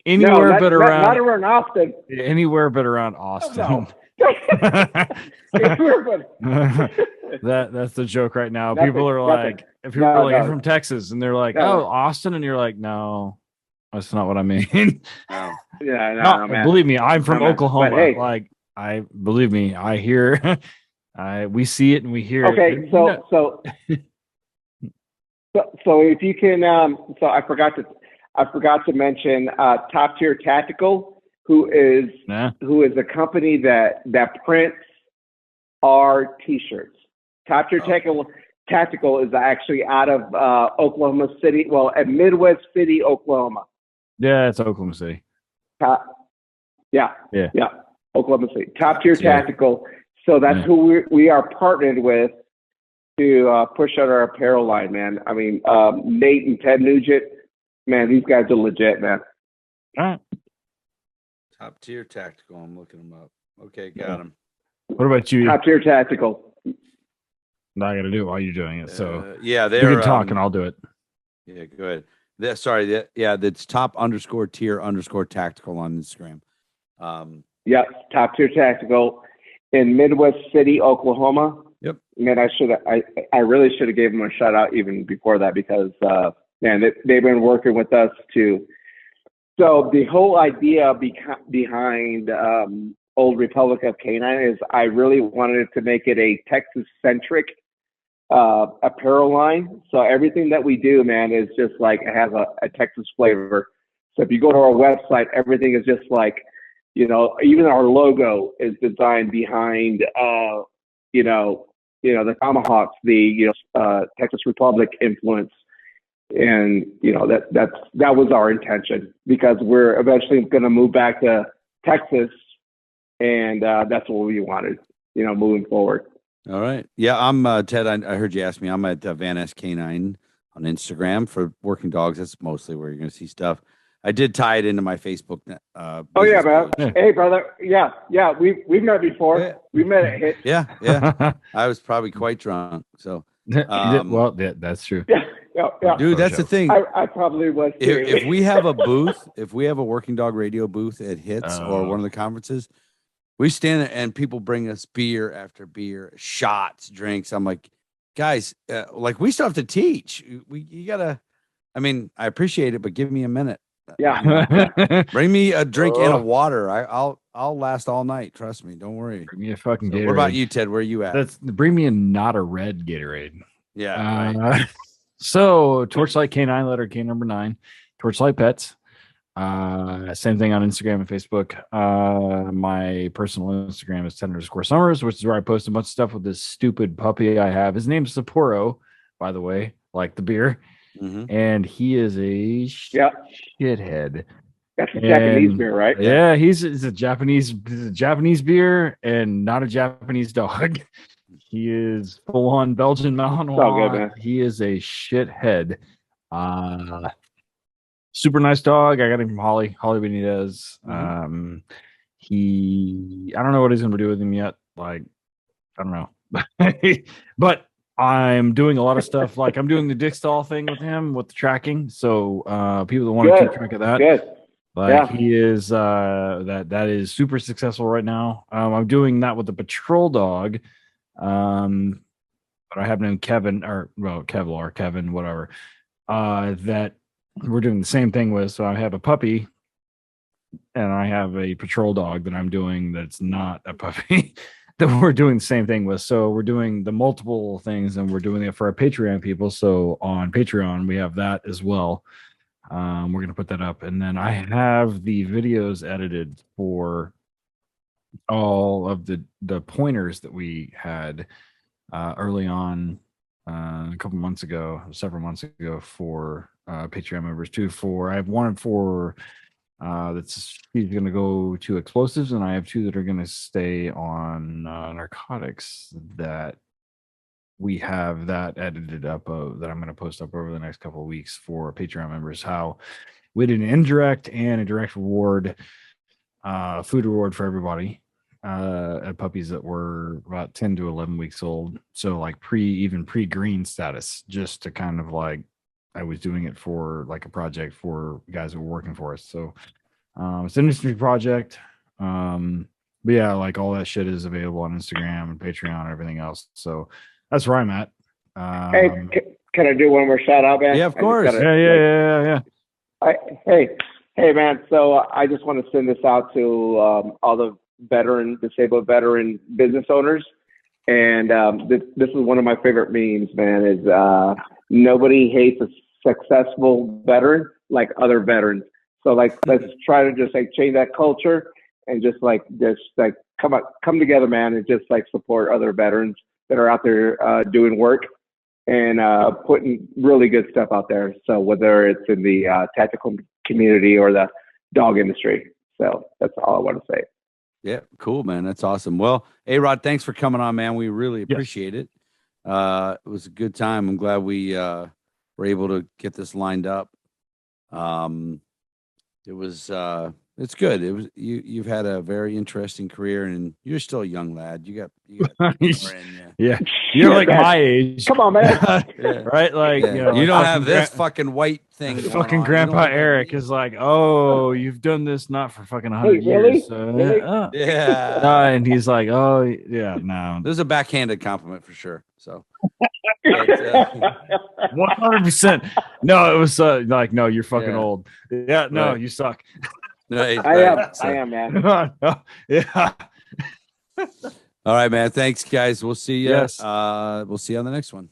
Anywhere but around. Not around Austin. Anywhere but around Austin. That's the joke right now. People are like, if you're I'm from Texas, and they're like, oh, Austin, and you're like, no, that's not what I mean. No. No, man. Believe me, I'm from Oklahoma. Hey. Believe me, I hear, we see it and we hear it. Okay, so if you can, so I forgot to mention Top Tier Tactical who is Nah. a company that prints our T-shirts. Top Tier Tactical is actually out of Oklahoma City, well, at Midwest City, Oklahoma. Yeah, it's Oklahoma City. Yeah, Oklahoma City. Top Tier Yeah. Tactical. So that's who we are partnered with to push out our apparel line, man. I mean, Nate and Ted Nugent, man, these guys are legit, man. All right. Top Tier Tactical. I'm looking them up. Okay, got them. What about you? Top Tier Tactical. I got to do it while you're doing it. So yeah, you they're can talk and I'll do it. Yeah, go ahead. That's top_tier_tactical on Instagram. Yep, Top Tier Tactical in Midwest City, Oklahoma. Yep. Man, I really should have gave them a shout out even before that because man, they've been working with us too. So the whole idea behind Old Republic of Canine is I really wanted to make it a Texas centric apparel line. So everything that we do, man, is just like it has a Texas flavor. So if you go to our website, everything is just like, you know, even our logo is designed behind, the tomahawks, the Texas Republic influence, and that was our intention because we're eventually going to move back to Texas, and that's what we wanted, moving forward. All right. Yeah, I'm Ted. I heard you ask me. I'm at Van S Canine on Instagram for working dogs. That's mostly where you're going to see stuff. I did tie it into my Facebook. Oh yeah, man. Page. Hey, brother. Yeah. We've met before. Yeah. We met at Hit. Yeah. I was probably quite drunk. So, well, that's true. Yeah. Dude, that's the thing. I probably was too. If we have a booth, if we have a working dog radio booth at Hits or one of the conferences, we stand there and people bring us beer after beer, shots, drinks. I'm like, guys, we still have to teach. You gotta. I mean, I appreciate it, but give me a minute. Yeah. Bring me a drink and a water. I'll last all night. Trust me. Don't worry. Bring me a fucking Gatorade. What about you, Ted? Where are you at? Bring me not a red Gatorade. Yeah. Right. So Torchlight K9, letter K number 9, Torchlight Pets. Same thing on Instagram and Facebook. My personal Instagram is Ted_Summers, which is where I post a bunch of stuff with this stupid puppy I have. His name's Sapporo, by the way, like the beer. Mm-hmm. And he is a shithead. That's a Japanese beer, right? Yeah, he's a Japanese beer and not a Japanese dog. He is full on Belgian Malinois. Good, man. He is a shithead. Super nice dog. I got him from Holly Benitez. Mm-hmm. I don't know what he's gonna do with him yet. Like, I don't know. But I'm doing a lot of stuff. Like I'm doing the dick stall thing with him with the tracking. So people that want to keep track of that. Good. Like he is that is super successful right now. I'm doing that with the patrol dog. But I have named Kevin Kevin, whatever. That we're doing the same thing with. So I have a puppy and I have a patrol dog that I'm doing that's not a puppy. That we're doing the same thing with. So we're doing the multiple things and we're doing it for our Patreon people. So on Patreon, we have that as well. We're going to put that up. And then I have the videos edited for all of the pointers that we had early on several months ago for Patreon members too. I have one for he's going to go to explosives, and I have 2 that are going to stay on narcotics. That we have that edited up that I'm going to post up over the next couple of weeks for Patreon members. How we did an indirect and a direct reward, food reward for everybody at puppies that were about 10 to 11 weeks old. So like pre-green status, just to kind of like. I was doing it for like a project for guys that were working for us. So it's an industry project. But yeah, like all that shit is available on Instagram and Patreon and everything else. So that's where I'm at. Hey, can I do one more shout out, man? Yeah, of course. Yeah. Hey, man. So I just want to send this out to all the disabled veteran business owners. And this is one of my favorite memes, man, is nobody hates a successful veteran like other veterans. So like, let's try to just like change that culture and just come together, man, and just like support other veterans that are out there doing work and putting really good stuff out there. So whether it's in the tactical community or the dog industry. So that's all I want to say. Yeah, cool, man. That's awesome. Well, Arod, thanks for coming on, man. We really appreciate it. It was a good time. I'm glad we were able to get this lined up. It was it's good. It was you've had a very interesting career, and you're still a young lad. You got more in you. Yeah, you're like my age. Come on, man. Yeah. Right? Like, Yeah. you know, You like don't have this fucking fucking white thing. going fucking on. You Grandpa don't have Eric that- is like, oh, you've done this not for fucking 100 really? years. So, Really? Yeah. and he's like, oh, yeah, no. This is a backhanded compliment for sure. So, 100%. No, it was like, no, you're fucking Yeah. old. Yeah, no, Right. you suck. right, I am. right. So- I am, man. Yeah. All right, man. Thanks, guys. We'll see you. Yes. We'll see you on the next one.